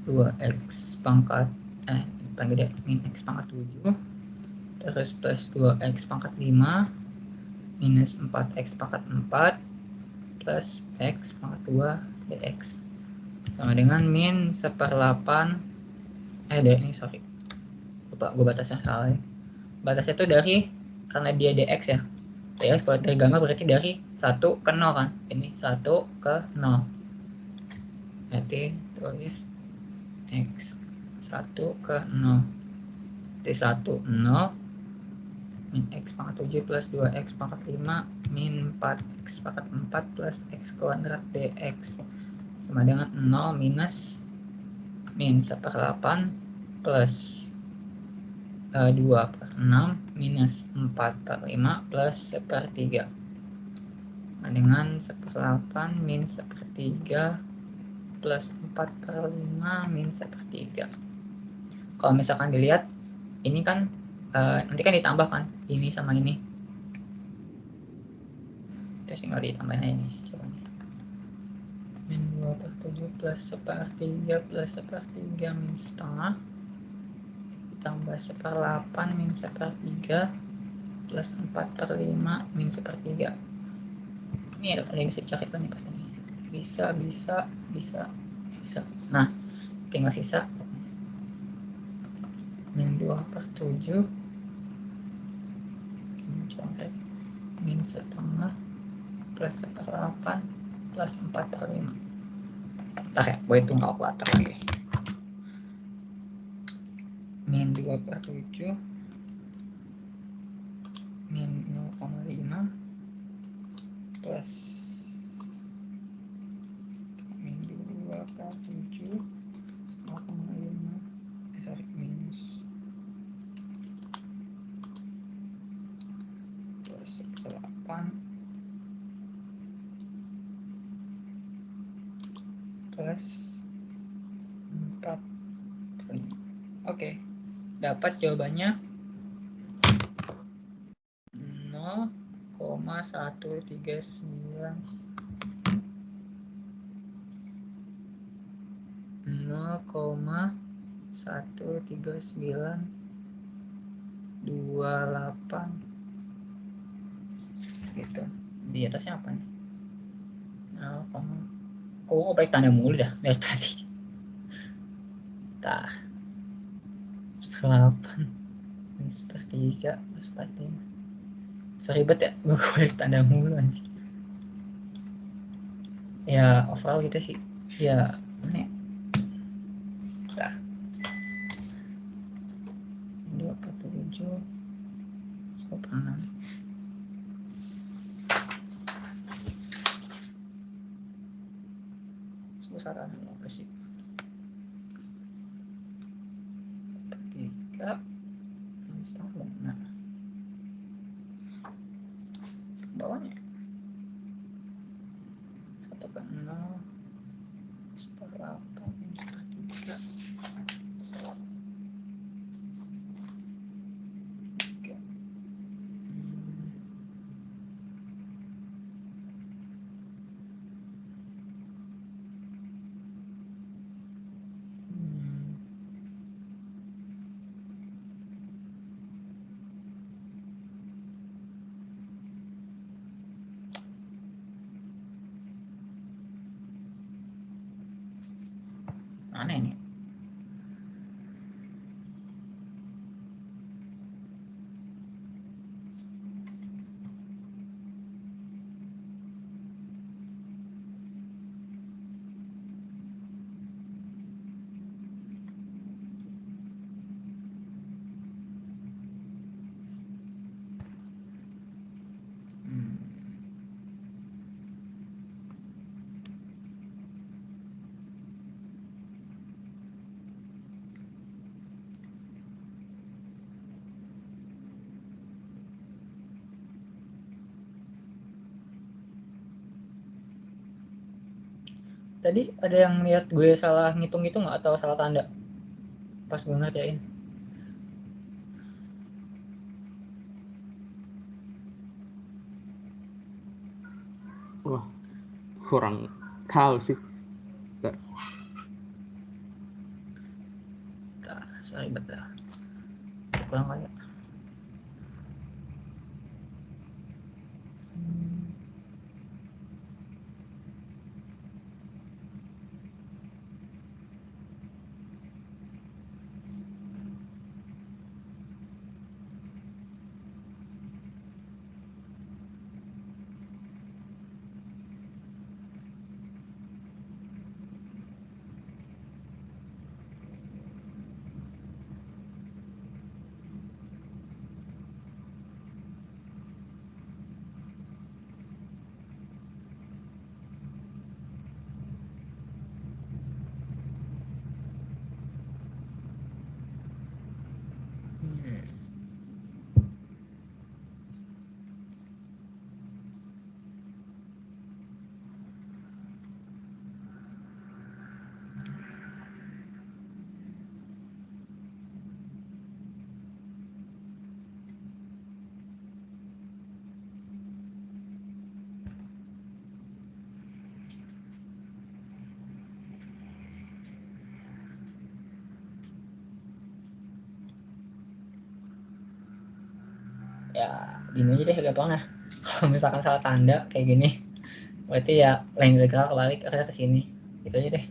2x pangkat paling gede min x pangkat 7 terus plus 2x pangkat 5 minus 4x pangkat 4 plus x pangkat 2 dx sama dengan min 1/8 ini sorry lupa gue batasnya salah ya. Batasnya itu dari, karena dia dx ya, dx kalau dari gambar berarti dari 1 ke 0 kan, ini 1 ke 0, berarti tulis x 1 ke 0, berarti 1 0 min x pangkat 7 plus 2x pangkat 5 min 4x pangkat 4 plus x kuadrat dx sama dengan 0 minus min 1/8 plus 2/6 minus 4/5 plus 1/3. Nah, dengan 1/8 min 1/3 plus 4/5 min 1/3. Kalau misalkan dilihat, ini kan nanti kan ditambahkan ini sama ini. Terus tinggal ditambahin ini. Coba nih. Min 2/7 plus 1/3 plus 1/3 min setengah. Ditambah 1/8 min 1/3 plus 4/5 min 1/3. Ini ada yang bisa dicari kan nih pasti nih. Bisa. Nah, tinggal sisa min 2/7 min setengah plus 1/8 plus 4/5. Ntar ya, gue hitung kalkulator lagi. Min 2/7 min 0,5 plus min 2/7 0,5 minus plus 1/8 plus 4/5. Oke, dapat jawabannya 0,139 0,13928 segitu. Di atasnya apa nih? Oh, baik tanda mulu dah dari tadi. Tah, 1/8 min 1/3 plus 4/5. Seribet ya, gue balik tanda mulu anjing. Ya overall gitu sih. Ya ini. Tah, 2/7 1/6. Saran apa sih? 3 setengah. Nah, bawahnya 1/6 1/8 min 1/3. Mana ini? Tadi ada yang lihat gue salah ngitung itu nggak atau salah tanda pas gue ngerjain? Wah, kurang tahu sih. Sorry betul. Kurang kayak. Ya gini aja deh gampangnya. Kalau misalkan salah tanda kayak gini, berarti ya lain integral kebalik akhirnya ke sini. Gitu aja deh.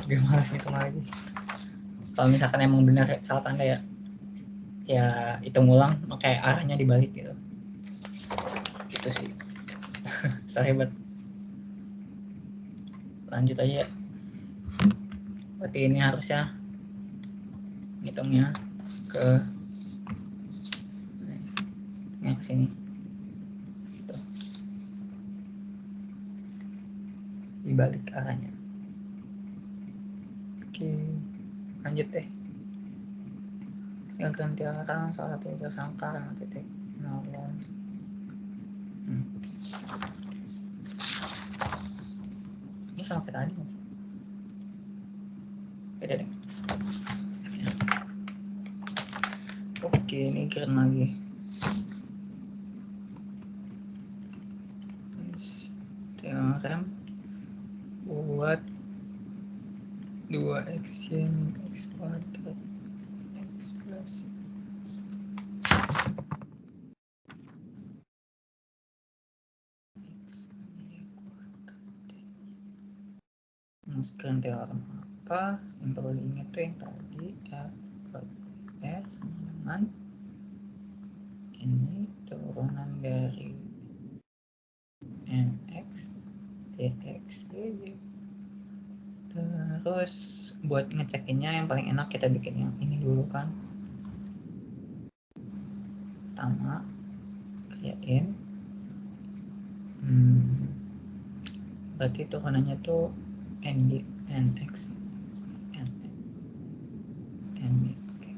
Gue malas ngitung lagi. Kalau misalkan emang benar salah tanda ya hitung ulang kayak arahnya dibalik gitu. Gitu sih. Sorry banget. Lanjut aja. Berarti ini harusnya hitungnya ke sini. Tuh. Dibalik arahnya. Oke, lanjut deh. Tinggal ganti arah salah satu tersangka dengan titik 0. Ini sama kayak tadi. Beda deh. Oke, ini keren lagi. Teorem buat 2x min x kuadrat x plus sekarang teorem apa yang perlu diingat tuh yang tadi f per s sama dengan ini turunan dari nx dx dy. Terus buat ngecekinnya yang paling enak kita bikin yang ini dulu kan. Pertama createin berarti turunannya tuh nd nx nd. Oke.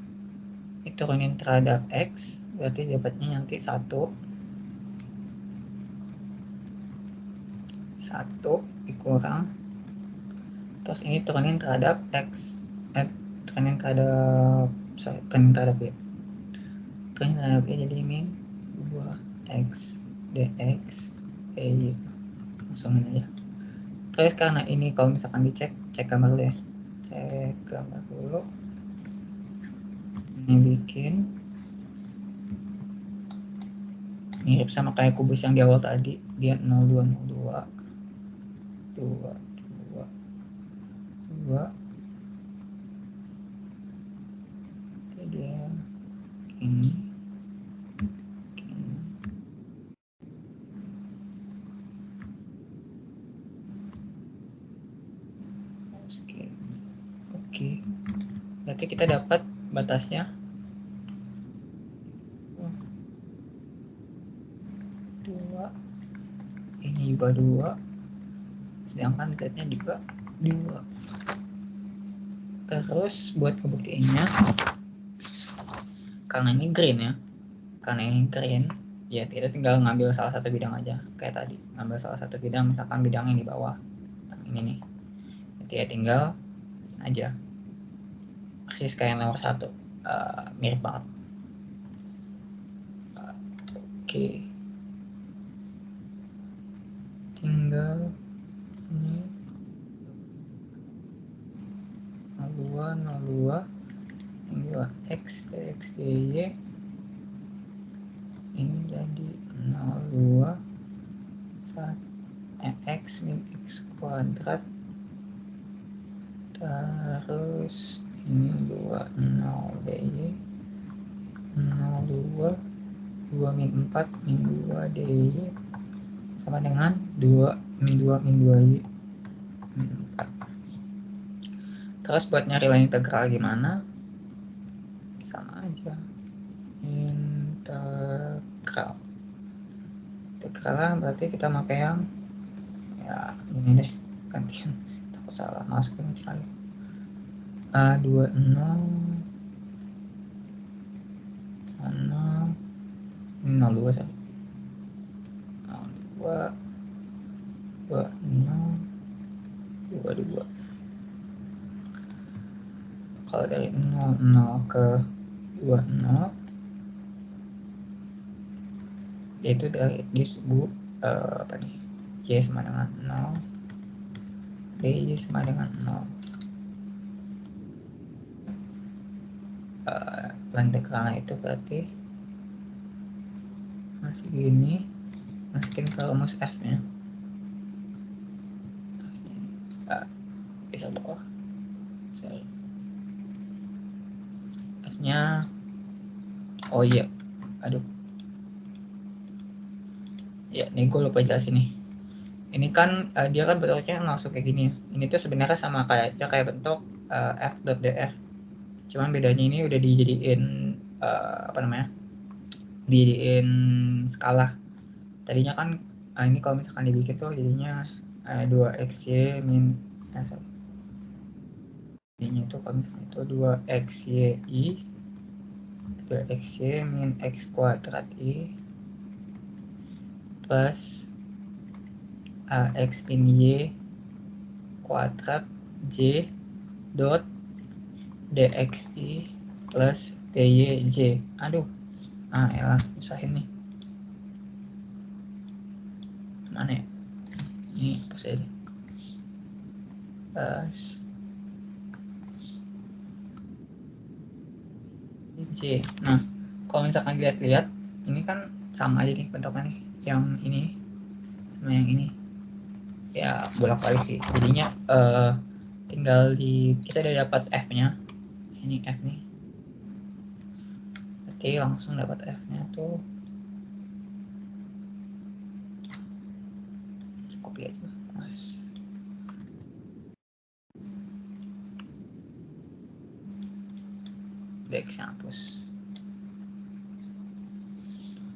Ini turunin terhadap x berarti dapatnya nanti 1 dikurang terus ini turunin terhadap x turunin terhadap y jadi min 2x dx y langsungin aja. Terus karena ini kalau misalkan cek gambar dulu ya, cek gambar dulu, ini bikin mirip sama kayak kubus yang di awal tadi, dia 0202 jadi ini oke. Berarti kita dapat batasnya 2, ini juga 2, sedangkan z-nya juga 2. Terus buat kebuktiannya, karena ini green ya kita tinggal ngambil salah satu bidang aja kayak tadi, ngambil salah satu bidang, misalkan bidang yang di bawah, nah, ini nih, jadi ya tinggal aja persis kayak nomor 1, mirip banget. Oke, tinggal ini 02 yang 2x dx dy ini jadi 02 x min x kuadrat terus ini 20 dy 02 2 min 4 min 2 dy sama dengan 2 min 2 min 2y min 4. Terus buat nyari line integral gimana? Sama aja, integral berarti kita pakai yang ya ini deh, gantian takut salah masukin sekali. A20 ini 02 saja, 02 22. Kalau dari 00 ke 20 yaitu dari disebut apa nih, y sama dengan 0, dy sama dengan 0. length ekrana itu berarti masih gini, masukin ke rumus F nya bisa bawah, sorry. F nya oh iya, aduh ya nih gue lupa jelasin nih. Ini kan dia kan bentuknya langsung kayak gini ya. Ini tuh sebenarnya sama kayak bentuk f.dr. Cuman bedanya ini udah dijadiin dijadiin skala. Tadinya kan ini kalau misalkan dibikin tuh jadinya 2xy min jadinya tuh kalau misalkan itu 2xy min x kuadrat i plus x min y kuadrat j dot dxi plus dyj. Aduh, elah usahin nih. Mana ya? Ini apa sih? J. Nah, kalau misalkan lihat-lihat, ini kan sama aja nih bentuknya nih. Yang ini sama yang ini. Ya bolak-balik sih. Jadinya tinggal kita udah dapat F-nya. Ini F nih. Oke, langsung dapat F-nya tuh. Copy aja. Dx hapus.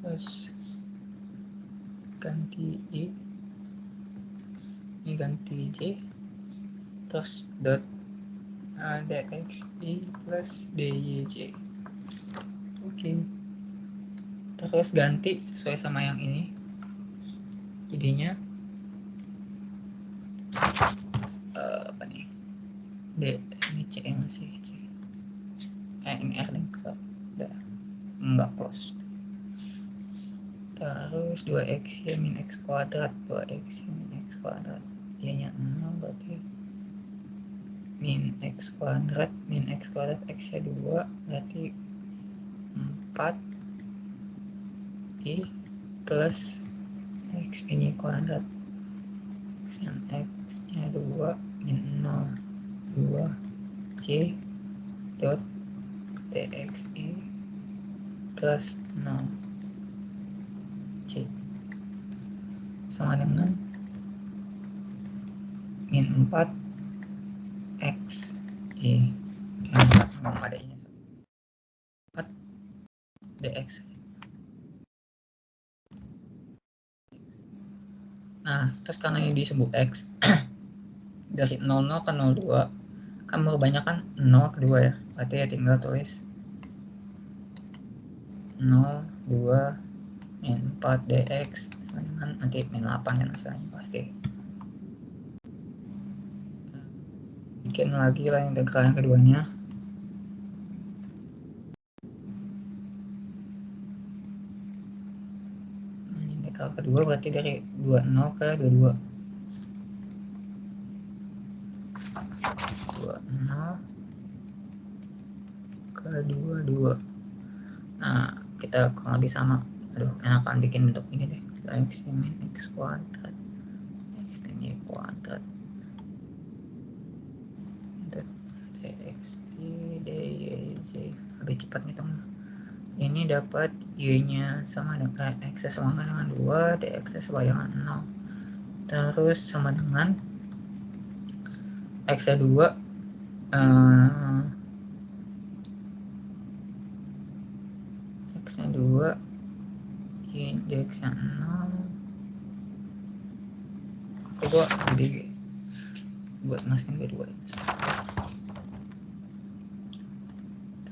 Terus ganti I, ini ganti J, terus dot dxi plus dyj. Oke. Terus ganti sesuai sama yang ini, jadinya apa nih, D ini C masih C, ini R nih, udah enggak close. Terus 2x min x kuadrat, 2x min x kuadrat, y nya 0 berarti min x kuadrat x nya 2 berarti 4 i plus x min y kuadrat x nya 2 min 0 2 c dot dxi plus 0 c sama dengan min 4 x y 4 memang ada ini 4 dx. Nah, terus karena ini disebut x dari 00 ke 02 kan kebanyakan 0 ke 2 ya, berarti ya tinggal tulis 0 2 min 4 dx dengan nanti min 8 kan hasilnya pasti. Bikin lagi lah integral yang keduanya. Nah, integral kedua berarti dari 20 ke 22. 20 ke 22. Nah, kita kurang lebih sama. Aduh, enakan bikin bentuk ini deh. X min x kuadrat x min y kuadrat dxi dyj. Lebih cepat ngitung. Ini dapat y nya sama dengan x sama dengan 2, dx sama dengan 0. Terus sama dengan x nya 2 x nya 2 y dx nya 0. Coba lebih buat masukin kedua.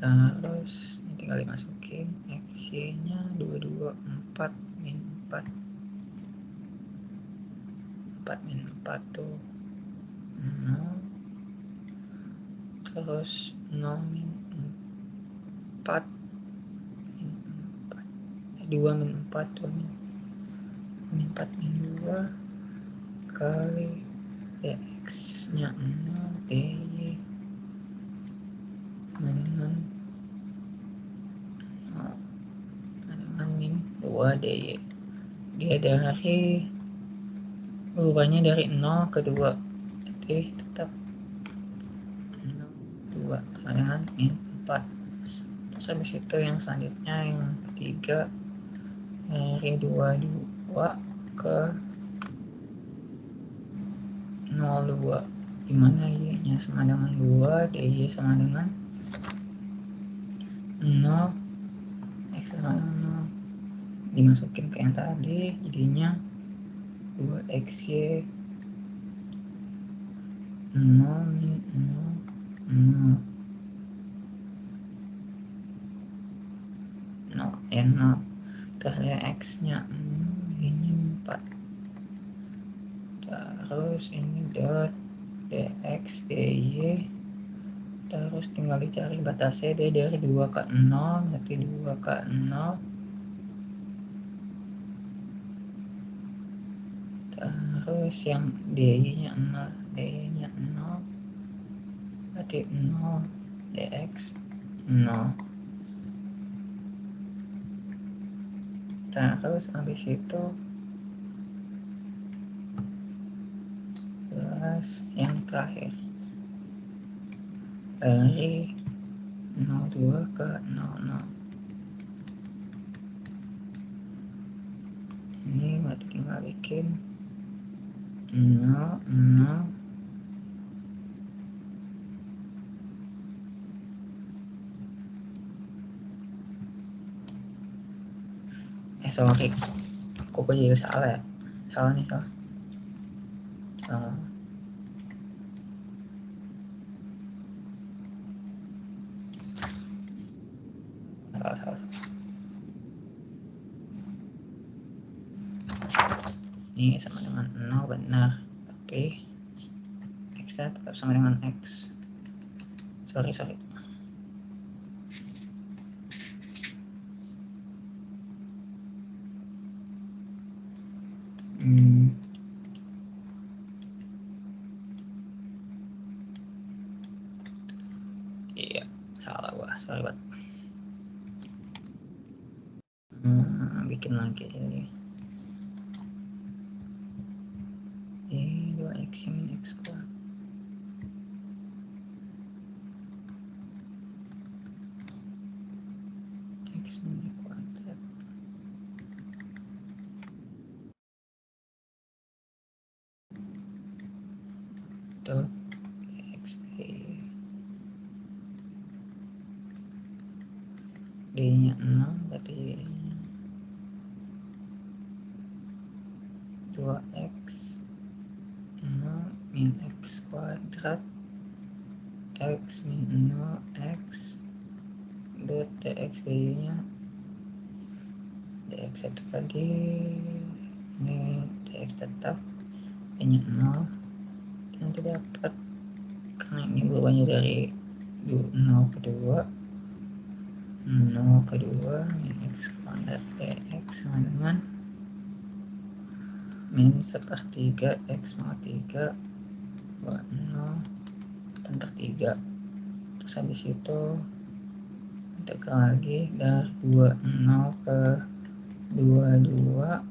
Terus ini tinggal dimasukin xy nya 22 4 min 4 min 4 tuh 0, terus 0 min 4 min 4 2 min 4 2 min 4 min 2 kali dx nya 0 dy sama dengan dy. Dia dari berubahnya dari 0 ke 2, jadi tetap 0, 2 sama dengan min 4. Terus habis itu yang selanjutnya yang ketiga dari 22 ke 02, dimana y nya sama dengan 2, dy sama dengan 0, x sama dengan 0, dimasukin ke yang tadi, jadinya 2xy 0 min 0 0, terus ya x nya ini 4, terus ini dot dx dy, terus tinggal dicari batasnya. D dari 2 ke 0, berarti 2 ke 0, terus yang dy nya 0, dy nya 0, berarti 0 dx 0. Terus habis itu plus yang terakhir dari 02 ke 00, ini berarti tinggal bikin 0 0 sorry, kok gue juga salah ya, salah nih, salah. Ini sama dengan 0 benar, tapi x nya tetap sama dengan x. Sorry. Iya, salah gua, sorry banget. Bikin lagi jadi ini 2x min x kuadrat. X min kuadrat dot x d nya 6, berarti 2x 0 min x kuadrat x min 0 x dot dx dy nya dx itu tadi, ini dx tetap, y nya 0, nanti dapat karena ini berubahnya dari 0 ke 2 min x kuadrat dx sama dengan min 1/3 x pangkat 3 buat 0 dan per 3. Terus habis itu integral lagi dari 20 ke 22,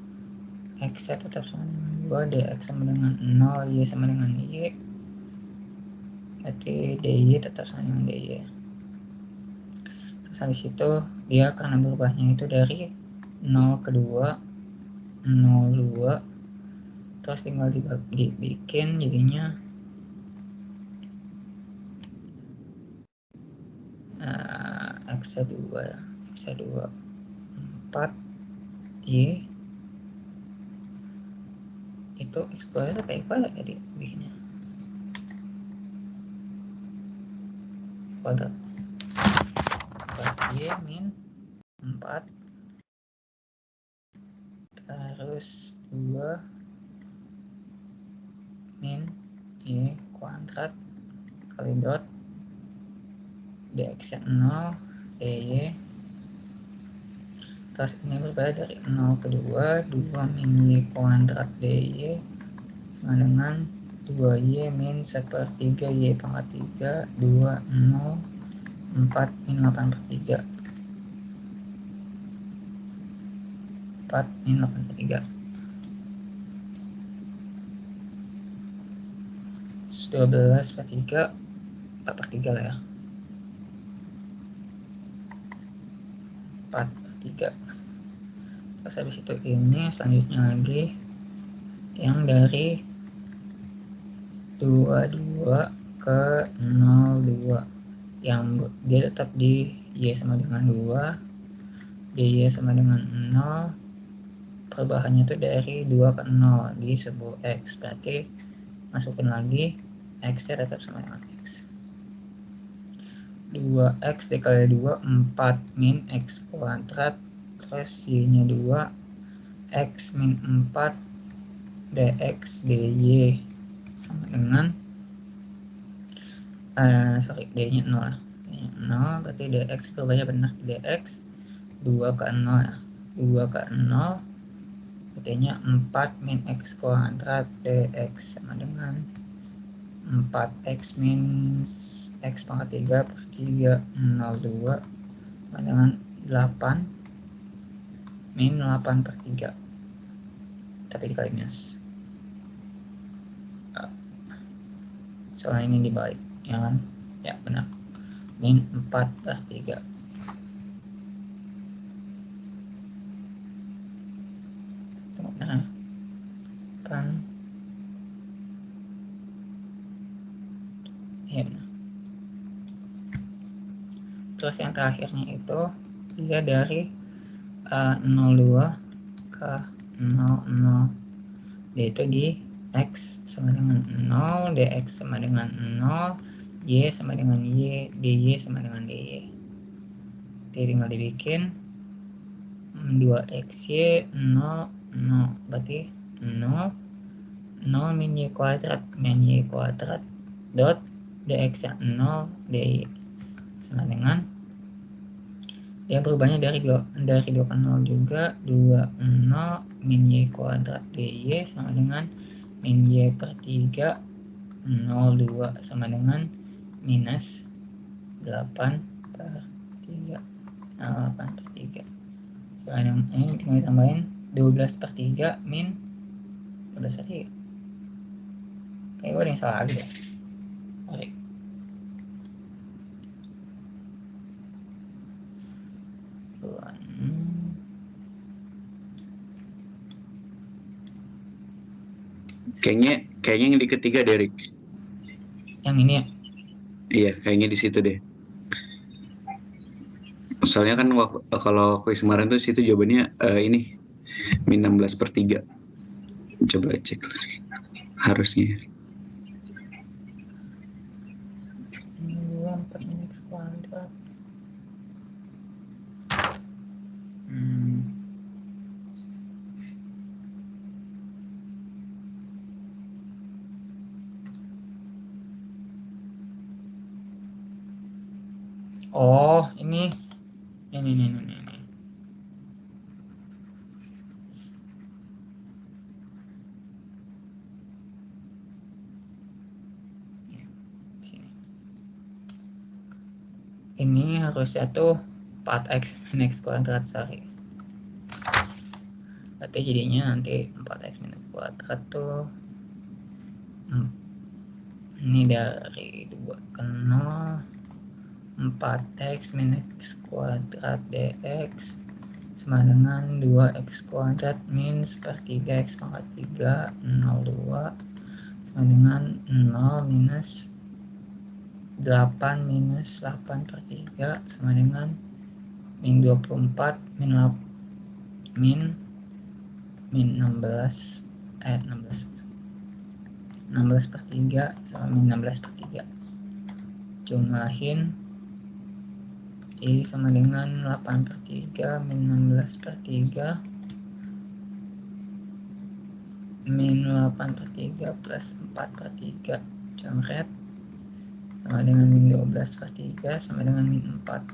x nya tetap sama dengan 2, dx sama dengan 0, y sama dengan y, berarti dy tetap sama dengan dy. Terus habis itu dia karena berubahnya itu dari 0 ke 2 02, terus tinggal dibikin jadinya x2 4 y itu x kuadrat apa y kuadrat jadi bikinnya kuadrat y min 4 terus 2 min y kuadrat kali dot dx nya 0 dy, terus ini berbeda dari 0 ke 2 min y kuadrat dy sama dengan 2y min 1/3 y pangkat 3 4 min 8/3. 4 min 8 per 3. 12 per 3, 4 per 3 lah ya. 4 per 3. Terus habis itu ini selanjutnya lagi yang dari 22 ke 02 yang dia tetap di Y sama dengan 2, Y sama dengan 0, perubahannya itu dari 2 ke 0 di sebuah X, berarti masukin lagi X nya tetap sama dengan X. 2X dikali 2, 4 min X kuadrat, terus Y nya 2, X min 4 dx dy sama dengan D nya 0, berarti dx perubahannya benar dx 2 ke 0 ya, 2 ke 0 berarti 4 min x kuadrat dx sama dengan 4x min x pangkat 3 per 3 02 sama dengan 8 min 8 per 3 tapi dikali minus. Soalnya ini dibalik, ya kan? Ya benar, min 4 per 3. Nah, kan ya benar. Terus yang terakhirnya itu dia dari 02 ke 00, yaitu di X sama dengan 0, dx sama dengan 0, Y sama dengan Y, dy sama dengan dy. Jadi tinggal dibikin 2xy 0, 0, berarti 0, 0 min Y kuadrat dot dx nya 0, dy sama dengan yang berubahnya dari 2 ke 0 juga, 2, 0 min Y kuadrat dy sama dengan min Y per 3, 02 sama dengan minus 8 per 3. 8 per 3. Sekarang ini tinggal ditambahin 12 per 3 min 12 per 3. Kayak gue ada yang salah lagi deh. Oke. Kayaknya yang di ketiga, Derek. Yang ini ya? Iya, kayaknya di situ deh. Soalnya kan kalau kuis kemarin tuh situ jawabannya ini min 16 per 3. Coba cek harusnya. 4 min X kuadrat. Oh, ini. Ini harusnya tuh 4x min x kuadrat, sorry. Berarti jadinya nanti 4x min x kuadrat tuh ini dari 2 ke 0, 4x min x kuadrat dx sama dengan 2x kuadrat min per 3x pangkat 3, 02 sama dengan 0 minus 8 minus 8 per 3 sama dengan min 24 min 16 per 3 sama min 16 per 3. Jumlahin I sama dengan 8 per 3 min 16 per 3 min 8 per 3 plus 4 per 3 jumret sama dengan min 12 per 3 sama dengan min 4.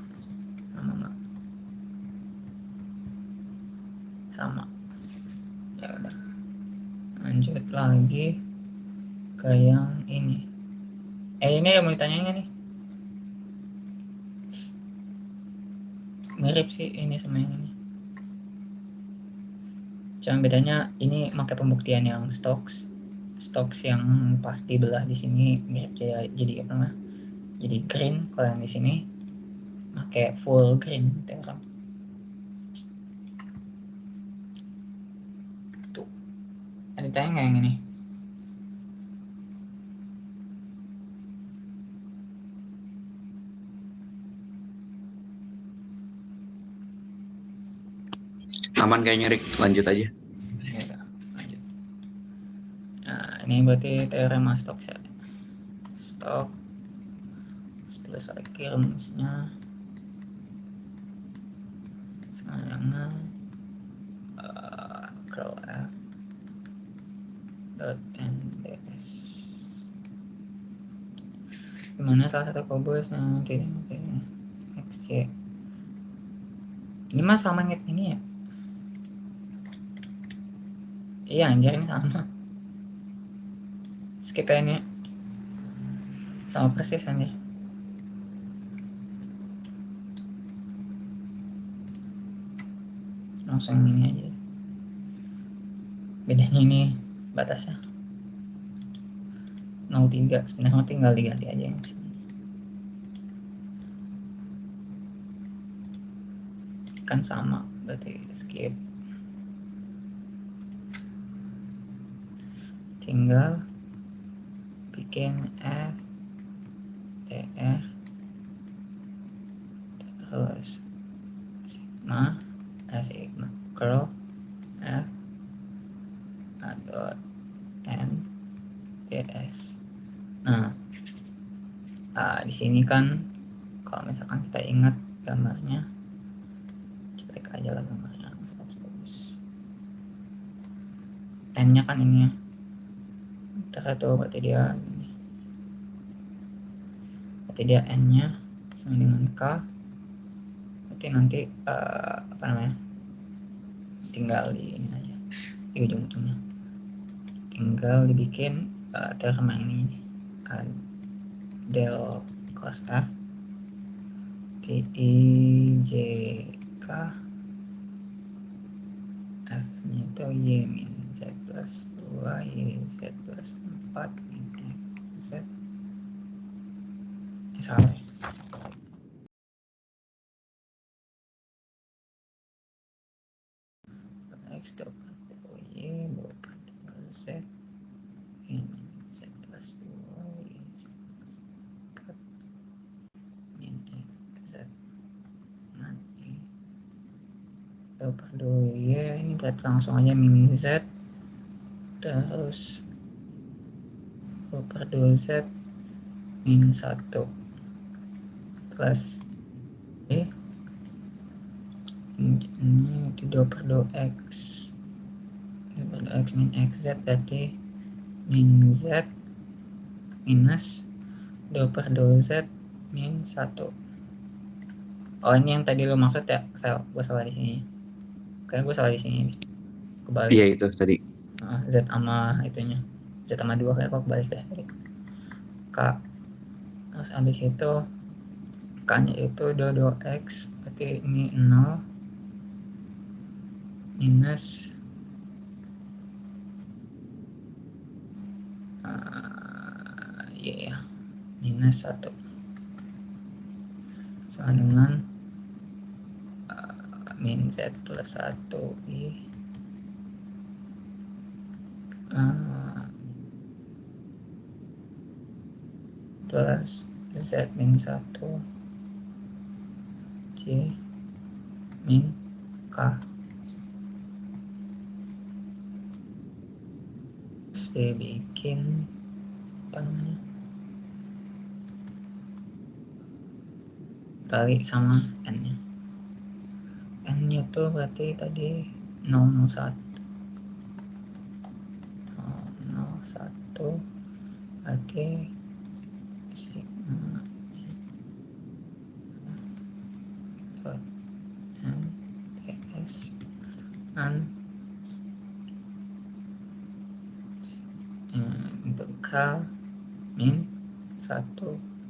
Sama nggak? Sama. Ya udah. Lanjut lagi ke yang ini. Ini ada mau ditanyain nggak nih? Mirip sih ini sama yang ini. Cuma bedanya ini pakai pembuktian yang Stokes yang pasti belah di sini mirip jadi apa namanya? Jadi green. Kalau yang di sini pakai full green teorem. Tuh. Ada tanya nggak yang ini? Aman kayaknya, Rick. Lanjut aja. Ya, lanjut. Nah, ini berarti teorema Stokes ya. Stokes tulis lagi rumusnya. Sekarang curl F dot NDS. Dimana salah satu kubus nanti XY. Ini mah sama yang ini ya? Iya anjir, ini sama. Skip ya ini. Sama persis anjir. Langsung ini aja. Bedanya ini batasnya 03. Sebenarnya tinggal diganti aja yang sini. Kan sama, berarti skip. Tinggal bikin F TR terus sigma sigma curl F dot N DS. Nah, di sini kan kalau misalkan kita ingat gambarnya, cetek aja lah gambarnya. N-nya kan ini ya. Itu berarti dia ini. Berarti dia N-nya sama dengan K. Berarti nanti apa namanya? Tinggal di ini aja. Di ujung-ujungnya. Tinggal dibikin terma ini. Del cos F T I J K F nya itu Y min Z plus 2 Y Z plus 4 min X Z salah ya? X dapat Y dapat Z min Z plus 2 Y Z plus 4 min X Z nanti dapat 2 Y ini berarti langsung aja min Z terus 2/2 Z min 1 plus ini 2/2 X 2/2 X min XZ berarti min Z minus 2/2 Z min 1. Oh ini yang tadi lo maksud ya, Vel? Gue salah di sini. Kayaknya gue salah di sini. Kebalik. Iya itu tadi. Z sama itunya. Z sama 2 kayak kok kebalik deh. K. Terus abis itu K-nya itu 2/2 X berarti ini 0 minus ya minus 1 sama dengan min Z plus 1 I plus Z min 1 J min K. Terus dibikin apa namanya, kali sama N nya. N nya tuh berarti tadi 001 berarti sigma dot N ds dan integral min 1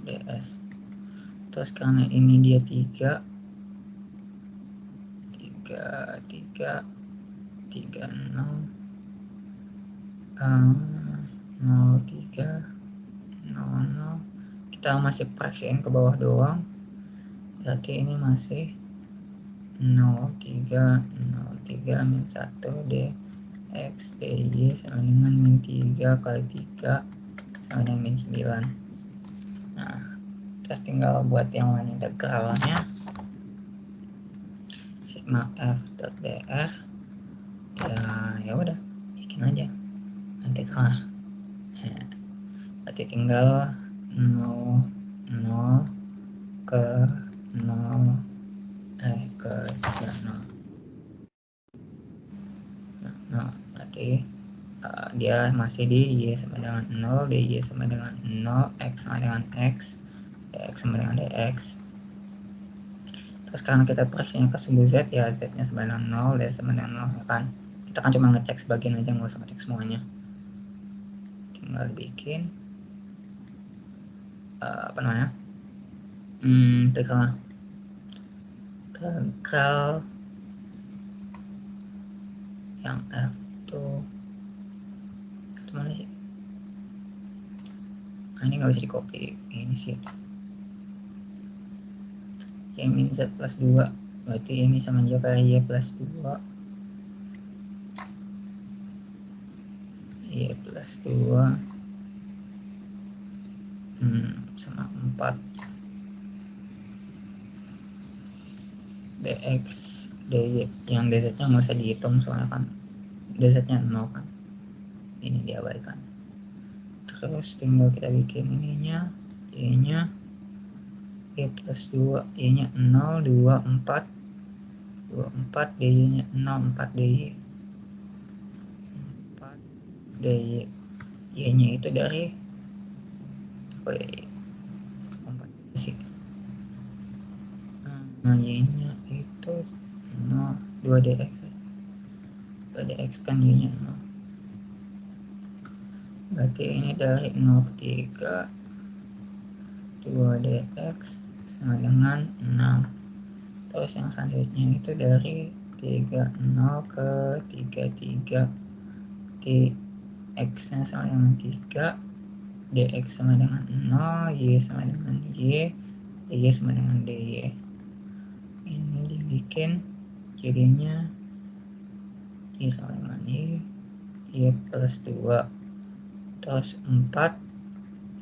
ds. Terus karena ini dia 3 kita masih praksiin ke bawah doang, berarti ini masih 03 min 1 dx dy sama dengan min 3 kali 3 sama dengan min 9. Nah, terus tinggal buat yang lain integralnya. Sigma f dot dr, ya udah bikin aja nanti kalah. Berarti tinggal 0 ke 0 ke 0. Nah, berarti dia masih di y sama dengan 0, dy sama dengan 0, x sama dengan x, dx sama dengan dx. Terus karena kita praksinya ke sumbu z, ya z nya sama dengan 0, d sama dengan 0, kan kita kan cuma ngecek sebagian aja, nggak usah ngecek semuanya. Tinggal bikin integral yang f tuh mana sih? Nah, ini nggak bisa di copy, ini sih y min z plus 2, berarti ini sama aja kayak y plus 2, y plus 2 sama 4 dx dy, yang dz nya nggak usah dihitung soalnya kan dz nya 0 kan, ini diabaikan. Terus tinggal kita bikin ininya, y nya y plus 2, y nya 0, 2, 4 dy nya 0, 4 dy 4 dy, y nya itu dari apa ya, 4 sih. Nah, y nya itu 0, 2 dx kan y nya 0, berarti ini dari 0 ke 3, 2 dx sama dengan 6. Terus yang selanjutnya itu dari 3, 0 ke 3 dx nya sama dengan 3, dx sama dengan 0, y sama dengan y, dy sama dengan dy. Ini dibikin jadinya y sama dengan y plus 2, terus 4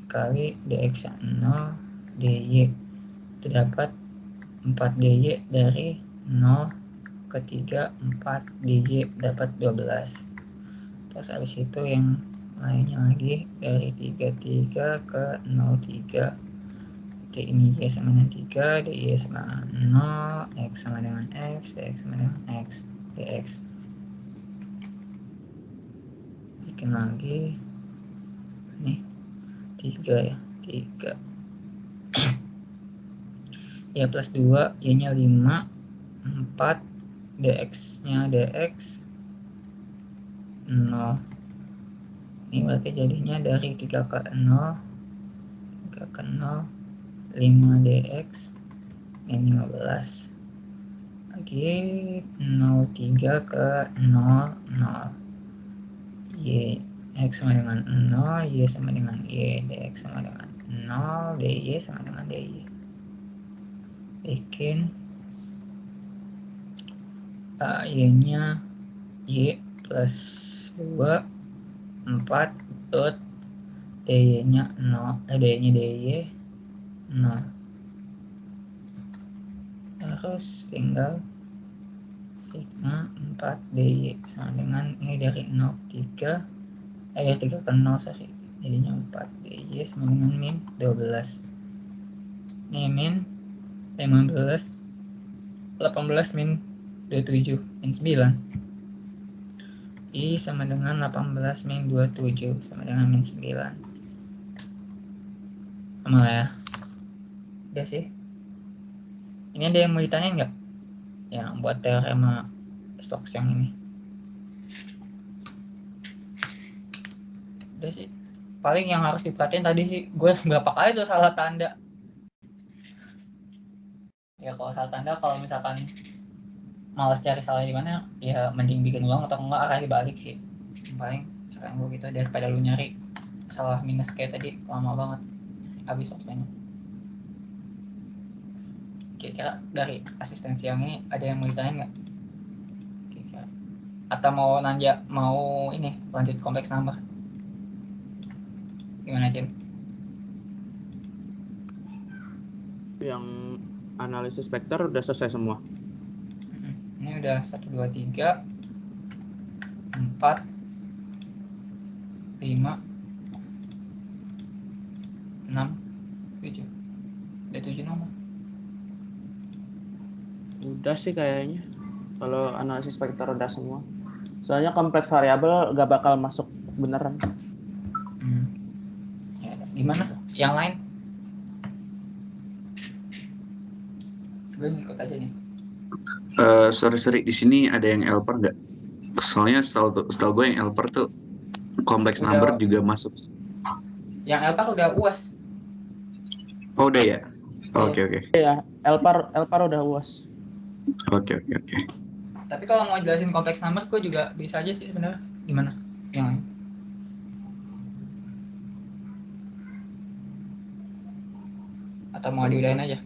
kali dx yang 0 dy, itu dapat 4 dy dari 0 ke 3, 4 dy dapat 12. Terus habis itu yang lainnya lagi dari 33 ke 03, jadi ini y sama dengan 3, dy sama 0, x sama dengan x, dx sama dengan x, dx. Bikin lagi nih 3 ya, 3 y plus 2, y nya 5, 4 dx nya dx 0. Ini berarti jadinya dari 3 ke 0, 5 dx min 15. Lagi 03 ke 0, 0. Y x sama dengan 0, y sama dengan y, dx sama dengan 0, dy sama dengan dy. Bikin y nya y plus 2, 4 dot dy nya 0, dy nya dy 0. Terus tinggal sigma 4 dy sama dengan ini dari 0 3, dari 3 ke 0 sorry, jadinya 4 dy sama dengan min 12. Ini min 15, 18 min 27, min 9. I sama dengan 18 min 27 sama dengan min 9. Sama lah ya. Udah sih. Ini ada yang mau ditanyain nggak? Yang buat teorema Stokes yang ini. Udah sih. Paling yang harus diperhatiin tadi sih, gue berapa kali tuh salah tanda. Ya kalau salah tanda, kalau misalkan malas cari salah di mana, ya mending bikin ulang atau enggak akan dibalik sih. Paling sekarang gue gitu, daripada lu nyari salah minus kayak tadi lama banget habis waktunya. Kira-kira dari asistensi yang ini ada yang mau ditanyain nggak? Kira-kira. Atau mau nanya, mau ini lanjut kompleks number? Gimana Cim? Yang analisis vektor udah selesai semua. Ini udah 1, 2, 3 4 5 6 7. Ada 7 nomor. Udah sih kayaknya. Kalau analisis vektor udah semua. Soalnya kompleks variabel gak bakal masuk beneran. Ya, gimana? Yang lain? Gue ngikut aja nih. Sorry, di sini ada yang helper nggak? Soalnya setahu gue yang helper tuh kompleks Udah. number juga masuk. Yang helper udah UAS. Oh udah ya? Oke. Iya, helper udah UAS. Oke. Tapi kalau mau jelasin kompleks number, gue juga bisa aja sih sebenarnya. Gimana? Yang lain? Atau mau diudahin aja?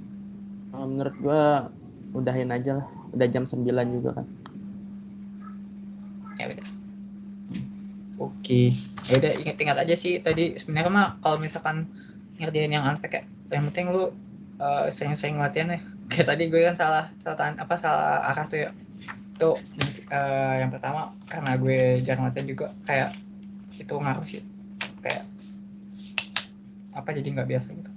Menurut gue udahin aja lah. Udah jam 9 juga kan. Ya udah. Oke. Ya udah, ingat aja sih tadi sebenarnya mah kalau misalkan ngerjain yang unpack ya, yang penting lu sering-sering latihan ya. Kayak tadi gue kan salah arah tuh ya. Itu yang pertama karena gue jarang latihan juga, kayak itu ngaruh sih. Kayak jadi nggak biasa gitu.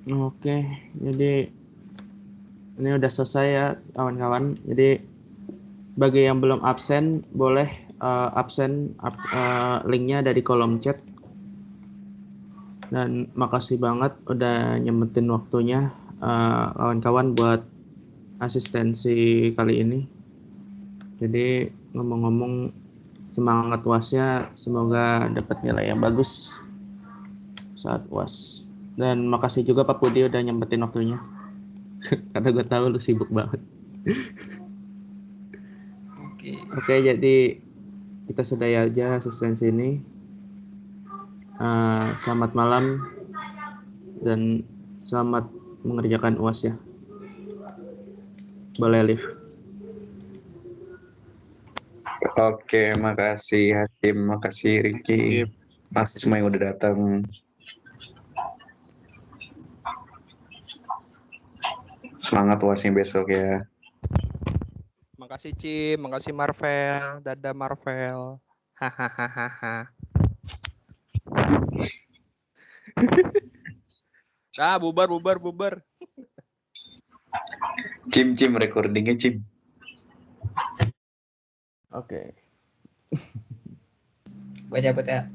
Oke, jadi ini udah selesai ya kawan-kawan. Jadi bagi yang belum absen boleh absen linknya ada di kolom chat. Dan makasih banget udah nyempetin waktunya kawan-kawan buat asistensi kali ini. Jadi ngomong-ngomong, semangat UASnya semoga dapat nilai yang bagus saat UAS. Dan makasih juga Pak Budi udah nyempetin waktunya. Karena gue tahu lu sibuk banget. Oke, jadi kita sudahi aja asistensi ini. Selamat malam dan selamat mengerjakan UAS ya. Boleh live. Oke, makasih Hakim, makasih Ricky, makasih semua yang udah datang. Semangat UASnya besok ya. Makasih Cim, makasih Marvel, dadah Marvel. Hahaha. Bubar. Cim, recordingnya Cim. Oke. Gue cabut ya.